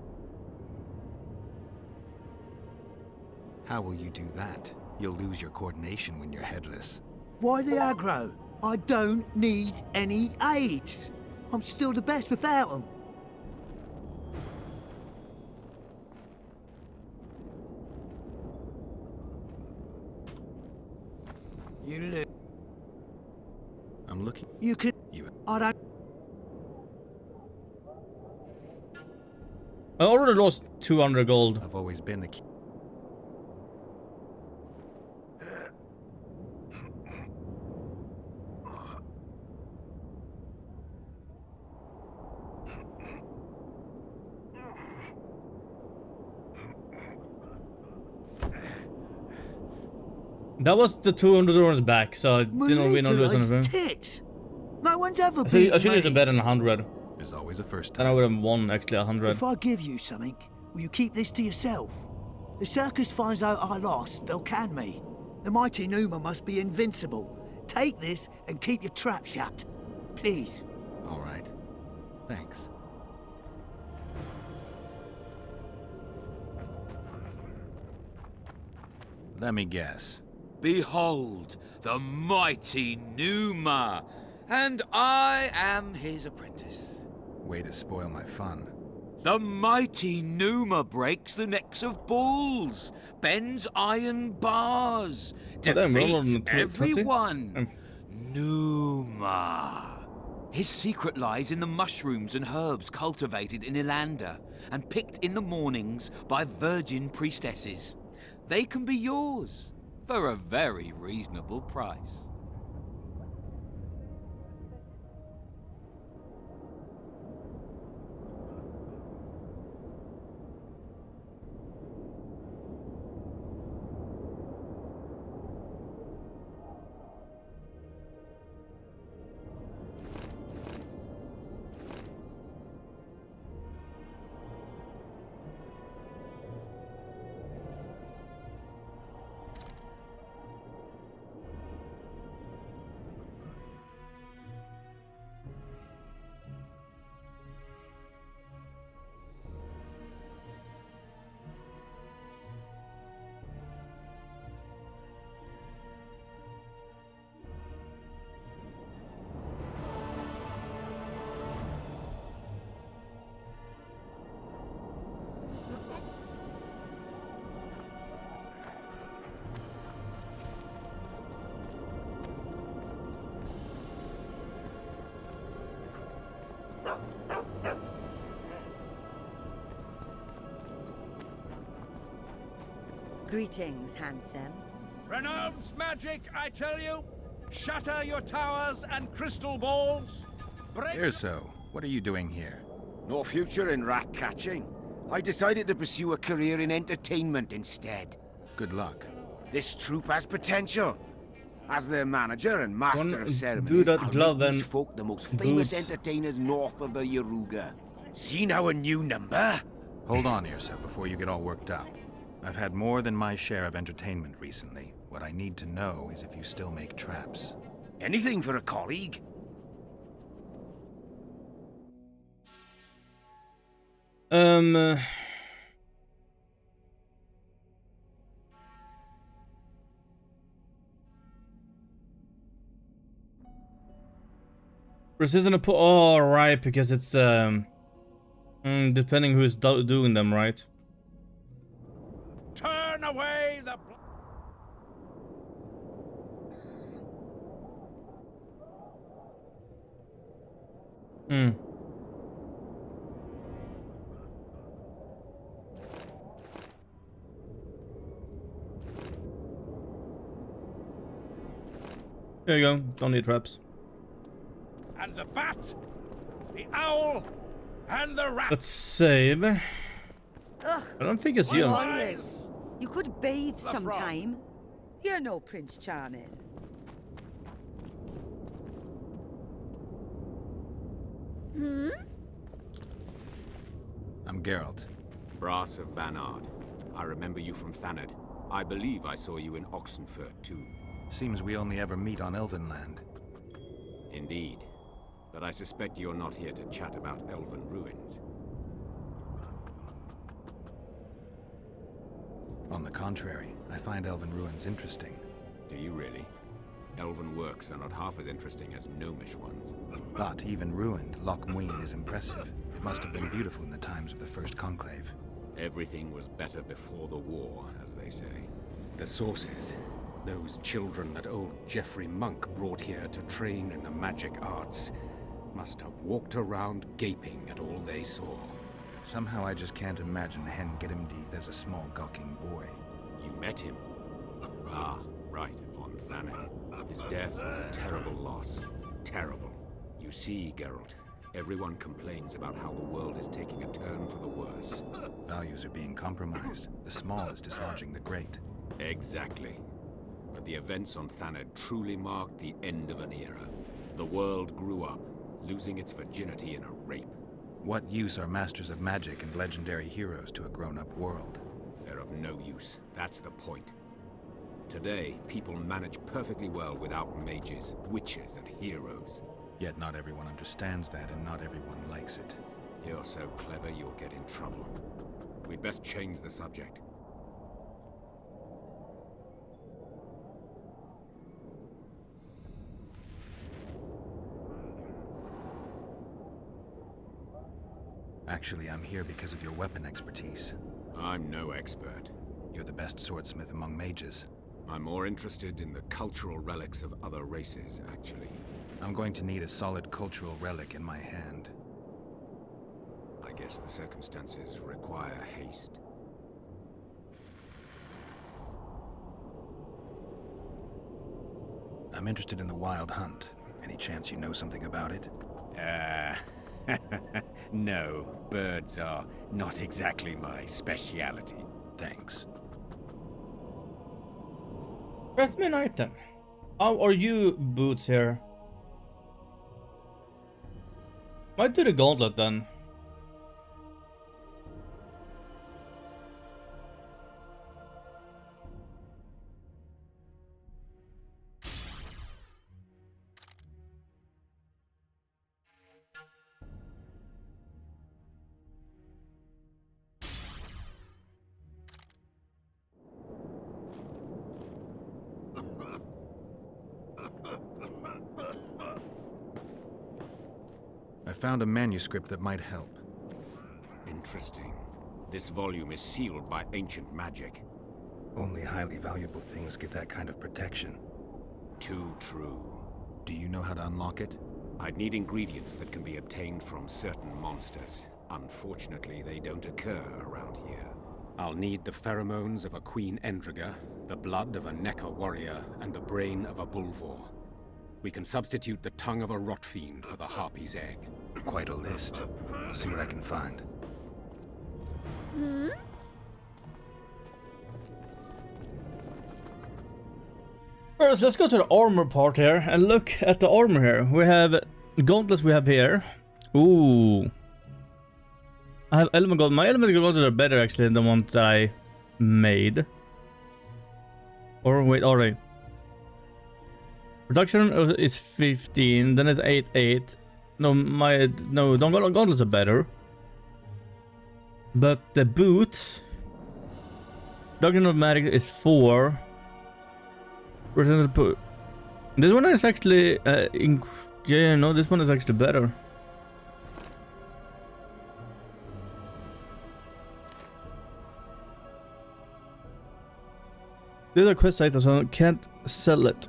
How will you do that? You'll lose your coordination when you're headless. Why the aggro? I don't need any aids. I'm still the best without them. You look. I'm looking. You could. I don't. I already lost 200 gold. I've always been the key. That was the 200 euros back, so I didn't win or lose anything. Tits. No one's ever I beat should have me. done better than 100. There's always a first Then I would have won actually 100. If I give you something, will you keep this to yourself? The circus finds out I lost, they'll can me. The mighty Numa must be invincible. Take this and keep your trap shut. Please. All right. Thanks. Let me guess. Behold, the mighty Numa, and I am his apprentice. Way to spoil my fun. The mighty Numa breaks the necks of bulls, bends iron bars, defeats everyone. Numa. His secret lies in the mushrooms and herbs cultivated in Ilander and picked in the mornings by virgin priestesses. They can be yours for a very reasonable price. Greetings, handsome. Renounce magic, I tell you! Shatter your towers and crystal balls! Erso, what are you doing here? No future in rat catching. I decided to pursue a career in entertainment instead. Good luck. This troupe has potential. As their manager and master of Do ceremonies, that I'll glove make these and folk the most famous boots. entertainers north of the Yaruga. See now a new number? Hold on, Erso, before you get all worked up. I've had more than my share of entertainment recently. What I need to know is if you still make traps. Anything for a colleague? Precision to put. Oh, right, because it's depending who's doing them, right? Turn away the... Hmm. There you go. Don't need traps. And the bat, the owl, and the rat. Let's save. Ugh. I don't think it's you. Warriors, you could bathe sometime. You're no Prince Charming. Hmm? I'm Geralt. Brass of Banard. I remember you from Thanedd. I believe I saw you in Oxenfurt, too. Seems we only ever meet on Elvenland. Indeed. But I suspect you're not here to chat about Elven ruins. On the contrary, I find Elven ruins interesting. Do you really? Elven works are not half as interesting as gnomish ones. But even ruined, Loch Muin is impressive. It must have been beautiful in the times of the First Conclave. Everything was better before the war, as they say. The sources, those children that old Geoffrey Monk brought here to train in the magic arts, must have walked around gaping at all they saw. Somehow I just can't imagine Hen Giddimdeath as a small gawking boy. You met him? Ah, right, on Thanedd. His death was a terrible loss. Terrible. You see, Geralt, everyone complains about how the world is taking a turn for the worse. Values are being compromised. The small is dislodging the great. Exactly. But the events on Thanedd truly marked the end of an era. The world grew up, losing its virginity in a rape. What use are masters of magic and legendary heroes to a grown-up world? They're of no use. That's the point. Today, people manage perfectly well without mages, witches, and heroes. Yet not everyone understands that, and not everyone likes it. You're so clever, you'll get in trouble. We'd best change the subject. Actually, I'm here because of your weapon expertise. I'm no expert. You're the best swordsmith among mages. I'm more interested in the cultural relics of other races, actually. I'm going to need a solid cultural relic in my hand. I guess the circumstances require haste. I'm interested in the Wild Hunt. Any chance you know something about it? No, birds are not exactly my speciality. Thanks. Craft me an item. How are you boots here? Might do the gauntlet then. I found a manuscript that might help. Interesting. This volume is sealed by ancient magic. Only highly valuable things get that kind of protection. Too true. Do you know how to unlock it? I'd need ingredients that can be obtained from certain monsters. Unfortunately, they don't occur around here. I'll need the pheromones of a Queen Endriga, the blood of a Necker warrior, and the brain of a Bulvor. We can substitute the tongue of a rot fiend for the harpy's egg. Quite a list. I'll see what I can find. Hmm? First, let's go to the armor part here and look at the armor here. We have gauntlets we have here. Ooh. I have element gauntlets. My element gauntlets are better actually than the ones that I made. Or wait, alright. Production is 15, then it's 8. No, gauntlets are better. But the boots, production of magic is 4. This one is actually, this one is actually better. These are quest items, so I can't sell it.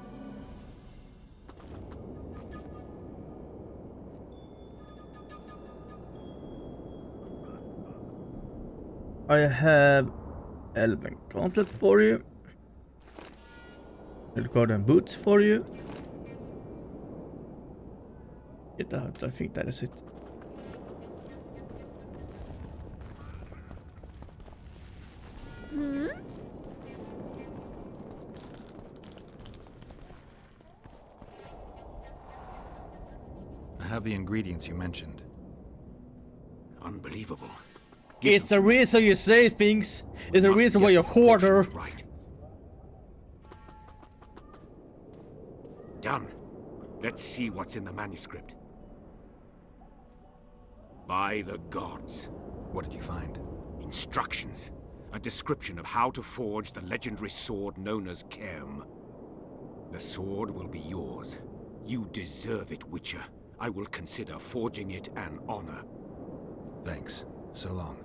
I have Elven Gauntlet for you. Guardian Boots for you. Get out, I think that is it. Hmm? I have the ingredients you mentioned. Unbelievable. It's a reason you say things. It's a reason why you're a hoarder. Right. Done. Let's see what's in the manuscript. By the gods. What did you find? Instructions. A description of how to forge the legendary sword known as Cairn. The sword will be yours. You deserve it, Witcher. I will consider forging it an honor. Thanks. So long.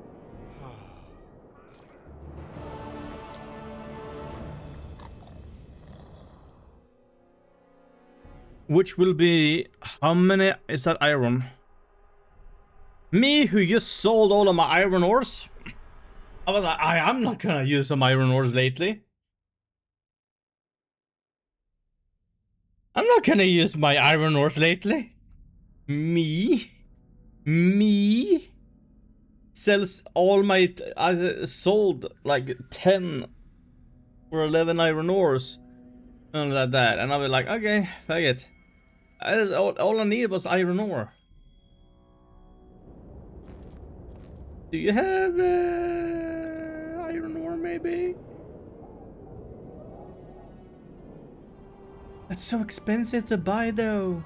Which will be... How many is that iron? Me, who just sold all of my iron ores? I was like, I'm not gonna use some iron ores lately. I'm not gonna use my iron ores lately. Me? Sells all my... I sold like 10 or 11 iron ores. And like that. And I was like, okay, fuck it. All I needed was iron ore. Do you have iron ore maybe? That's so expensive to buy though.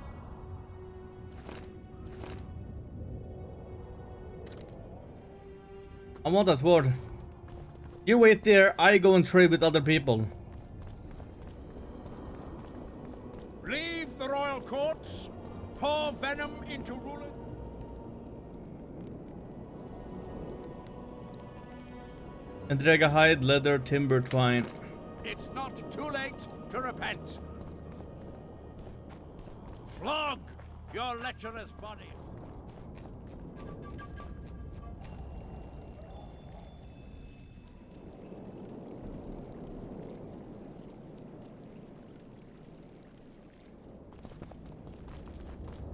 I want that sword. You wait there, I go and trade with other people. Leave the royal courts. Pour venom into rulers. Entrega hide, leather, timber, twine. It's not too late to repent. Flog your lecherous body.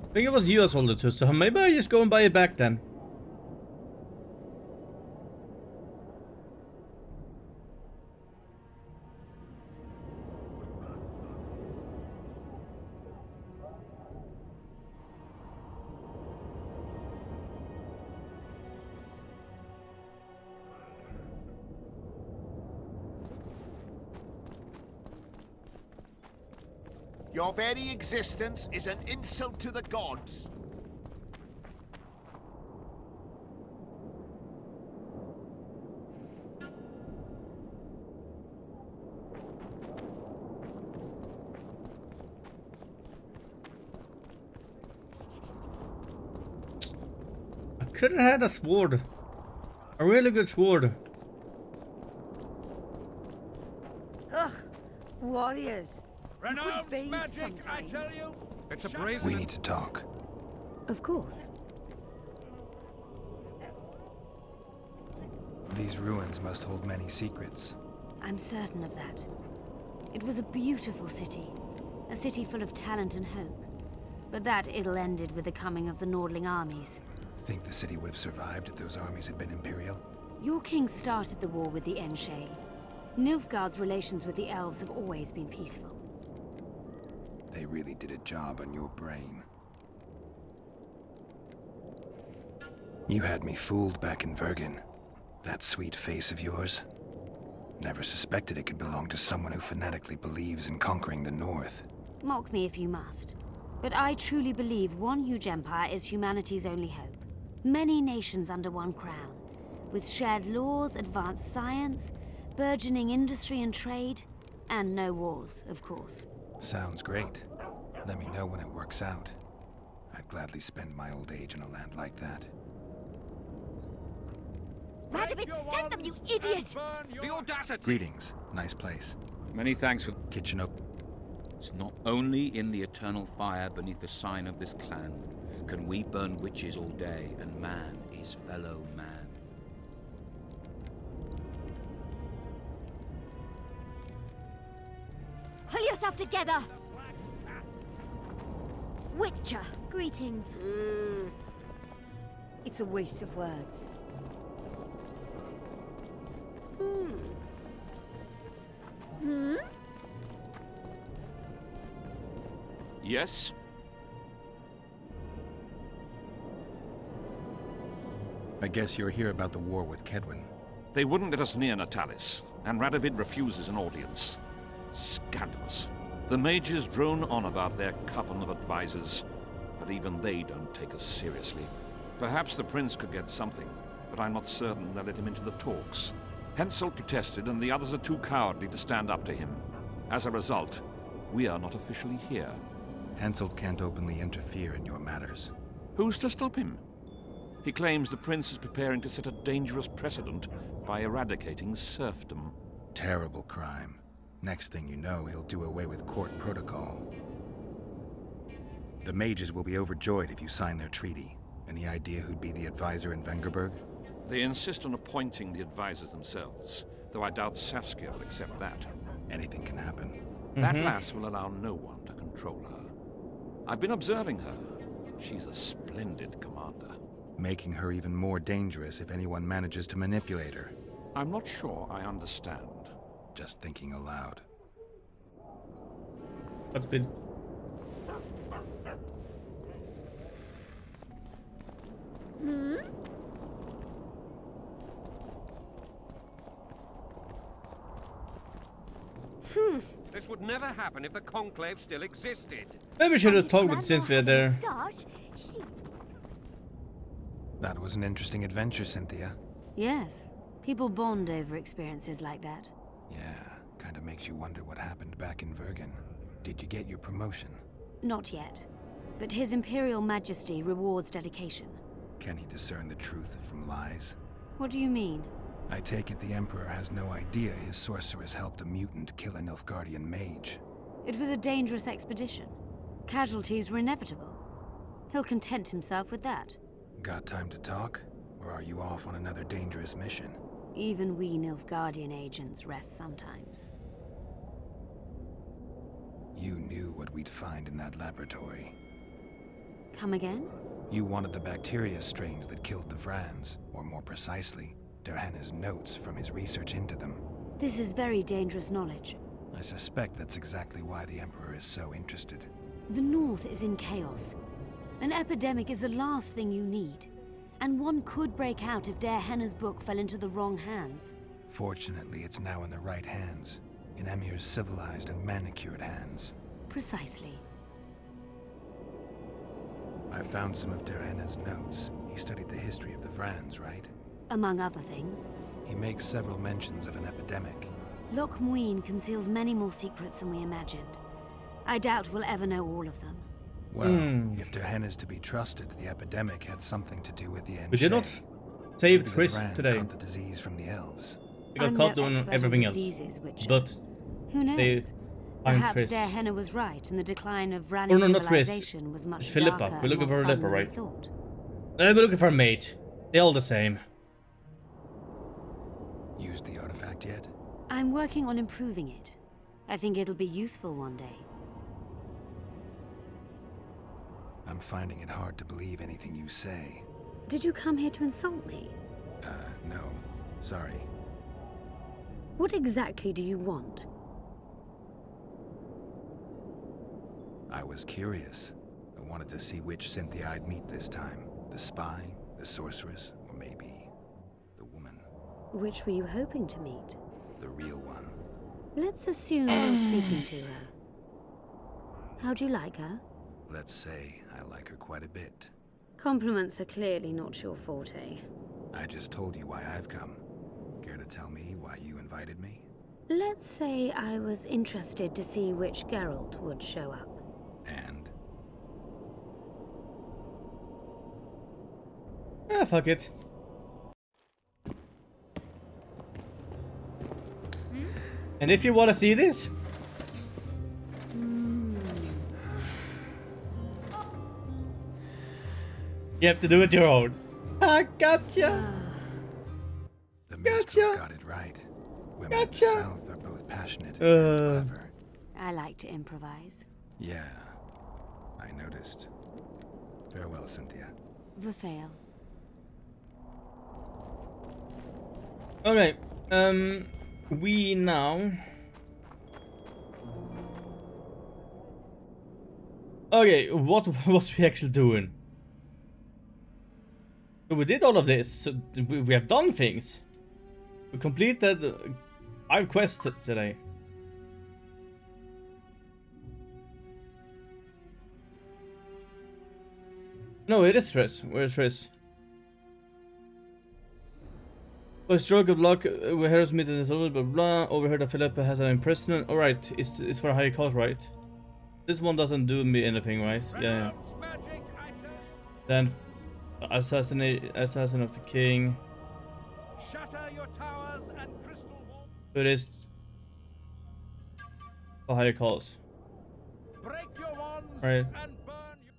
I think it was you I sold it to, so maybe I just go and buy it back then. Your very existence is an insult to the gods. I could have had a sword. A really good sword. Ugh, warriors. Renowned magic, I tell you. It's a brazen. We need to talk. Of course. These ruins must hold many secrets. I'm certain of that. It was a beautiful city. A city full of talent and hope. But that ill ended with the coming of the Nordling armies. Think the city would have survived if those armies had been Imperial? Your king started the war with the Enshe. Nilfgaard's relations with the elves have always been peaceful. They really did a job on your brain. You had me fooled back in Vergen. That sweet face of yours. Never suspected it could belong to someone who fanatically believes in conquering the North. Mock me if you must. But I truly believe one huge empire is humanity's only hope. Many nations under one crown. With shared laws, advanced science, burgeoning industry and trade, and no wars, of course. Sounds great. Let me know when it works out. I'd gladly spend my old age in a land like that. Radovid sent them, you idiot! The audacity! Greetings. Nice place. Many thanks for... Kitchen open. It's not only in the eternal fire beneath the sign of this clan can we burn witches all day, and man is fellow man. yourself together! Witcher, Greetings. It's a waste of words. Yes? I guess you're here about the war with Kedwin. They wouldn't let us near Natalis, and Radovid refuses an audience. Scandalous. The mages drone on about their coven of advisors, but even they don't take us seriously. Perhaps the prince could get something, but I'm not certain they'll let him into the talks. Hensel protested, and the others are too cowardly to stand up to him. As a result, we are not officially here. Hensel can't openly interfere in your matters. Who's to stop him? He claims the prince is preparing to set a dangerous precedent by eradicating serfdom. Terrible crime. Next thing you know, he'll do away with court protocol. The mages will be overjoyed if you sign their treaty. Any idea who'd be the advisor in Vengerberg? They insist on appointing the advisors themselves, though I doubt Saskia will accept that. Anything can happen. That lass will allow no one to control her. I've been observing her. She's a splendid commander. Making her even more dangerous if anyone manages to manipulate her. I'm not sure I understand. Just thinking aloud. That's been. This would never happen if the Conclave still existed. Maybe we should have talked with Cynthia there. That was an interesting adventure, Cynthia. Yes. People bond over experiences like that. Yeah, kinda makes you wonder what happened back in Vergen. Did you get your promotion? Not yet. But His Imperial Majesty rewards dedication. Can he discern the truth from lies? What do you mean? I take it the Emperor has no idea his sorceress helped a mutant kill a Nilfgaardian mage. It was a dangerous expedition. Casualties were inevitable. He'll content himself with that. Got time to talk? Or are you off on another dangerous mission? Even we Nilfgaardian agents rest sometimes. You knew what we'd find in that laboratory. Come again? You wanted the bacteria strains that killed the Vrans, or more precisely, Derhenna's notes from his research into them. This is very dangerous knowledge. I suspect that's exactly why the Emperor is so interested. The North is in chaos. An epidemic is the last thing you need. And one could break out if Derhenna's book fell into the wrong hands. Fortunately, it's now in the right hands. In Emir's civilized and manicured hands. Precisely. I found some of Derhenna's notes. He studied the history of the Vrans, right? Among other things. He makes several mentions of an epidemic. Loch Muin conceals many more secrets than we imagined. I doubt we'll ever know all of them. Well, if Derhenna's to be trusted, the epidemic had something to do with the Enshe. We did not save Maybe Triss the Vrans today. got the disease from the elves. We got caught doing everything else. But who knows? they find Perhaps Triss. Derhenna was right, and the decline of Or Vrani's no, not Triss. civilization was much It's Philippa. darker We're looking and for more Philippa, sudden than we right? thought. We're looking for a mate. They're all the same. Used the artifact yet? I'm working on improving it. I think it'll be useful one day. I'm finding it hard to believe anything you say. Did you come here to insult me? No. Sorry. What exactly do you want? I was curious. I wanted to see which Cynthia I'd meet this time. The spy, the sorceress, or maybe the woman. Which were you hoping to meet? The real one. Let's assume you're speaking to her. How'd you like her? Let's say I like her quite a bit. Compliments are clearly not your forte. I just told you why I've come. Care to tell me why you invited me? Let's say I was interested to see which Geralt would show up. And? Ah, fuck it. And if you want to see this, you have to do it your own. I gotcha. The minstrels got it right. Women of the South are both passionate and clever. I like to improvise. Yeah, I noticed. Farewell, Cynthia. Verfail. Okay, we now... Okay, what was we actually doing? We did all of this, so we have done things. We completed 5 quests today. No, it is Triss. Where's Triss? By a stroke of luck, we heard us meet in this blah blah blah. Overheard that Philip has an imprisonment. Alright, it's for a high cause, right? This one doesn't do me anything, right? Yeah. Then assassin of the king. Shatter your towers and crystal walls. It is a higher cause. Break your wands Right. and burn your...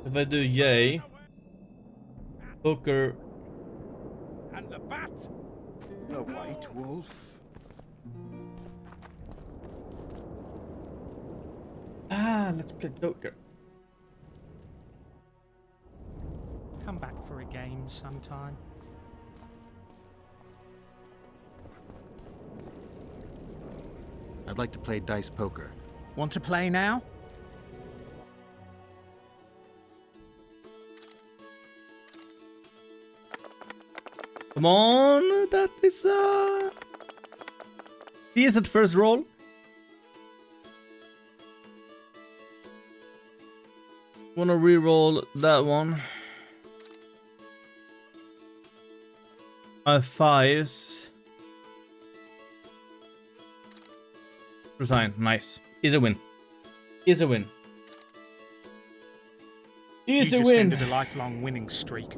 If I do yay, Hooker. And the bat. The White Wolf. Ah, let's play Joker. Come back for a game sometime. I'd like to play dice poker. Want to play now? Come on, that is decent first roll. Wanna re-roll that one. 5s. Resign, nice. Is a win. Is a win. Is You a just win. ended a lifelong winning streak.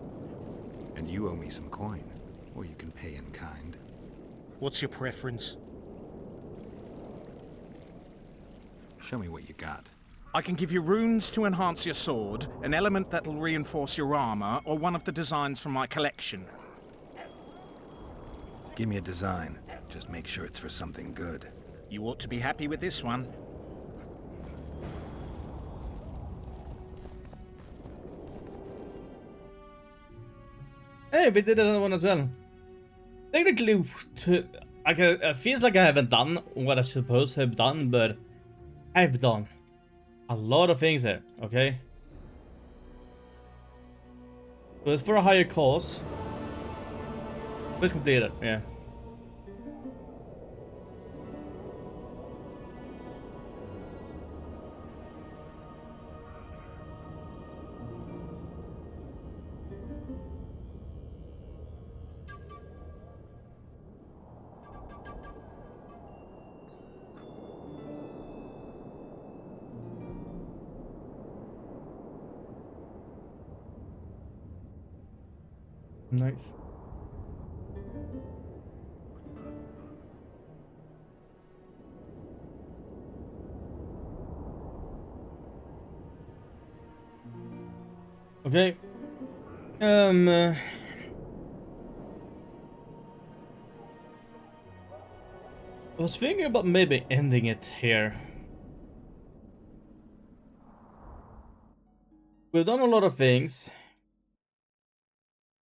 And you owe me some coin. Or you can pay in kind. What's your preference? Show me what you got. I can give you runes to enhance your sword, an element that'll reinforce your armor, or one of the designs from my collection. Give me a design. Just make sure it's for something good. You ought to be happy with this one. Hey, we did another one as well. Technically, it feels like I haven't done what I supposed to have done, but I've done a lot of things here, okay? So it's for a higher cause. Let's complete it, yeah. Nice. Okay. I was thinking about maybe ending it here. We've done a lot of things.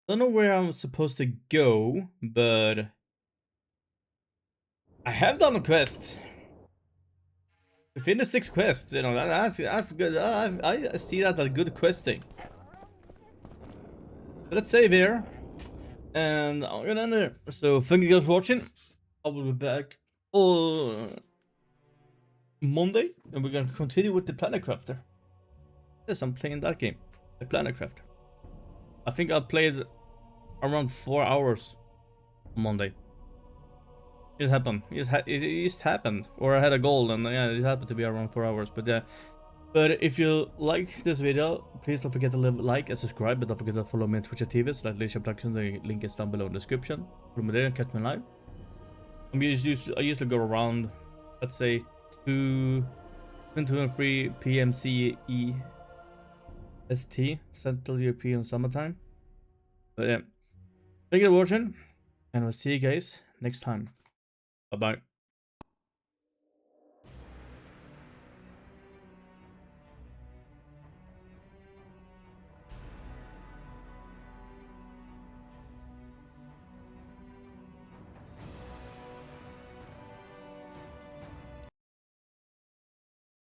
Don't know where I'm supposed to go, but I have done a quest. We finished 6 quests, you know, that's good. I see that as good questing. But let's save here. And I'm gonna end it. So thank you guys for watching. I will be back on Monday, and we're gonna continue with the Planet Crafter. Yes, I'm playing that game, the Planet Crafter. I think I played around 4 hours on Monday. It happened. It just happened. Or I had a goal, and yeah, it happened to be around 4 hours. But yeah. But if you like this video, please don't forget to leave a like and subscribe. But don't forget to follow me on Twitch and TV. So Leisure Production. The link is down below in the description. Follow me there and catch me live. I usually go around, let's say 2 and 3 p.m. CEST, Central European Summertime. But yeah. Thank you for watching, and I'll see you guys next time. Bye bye.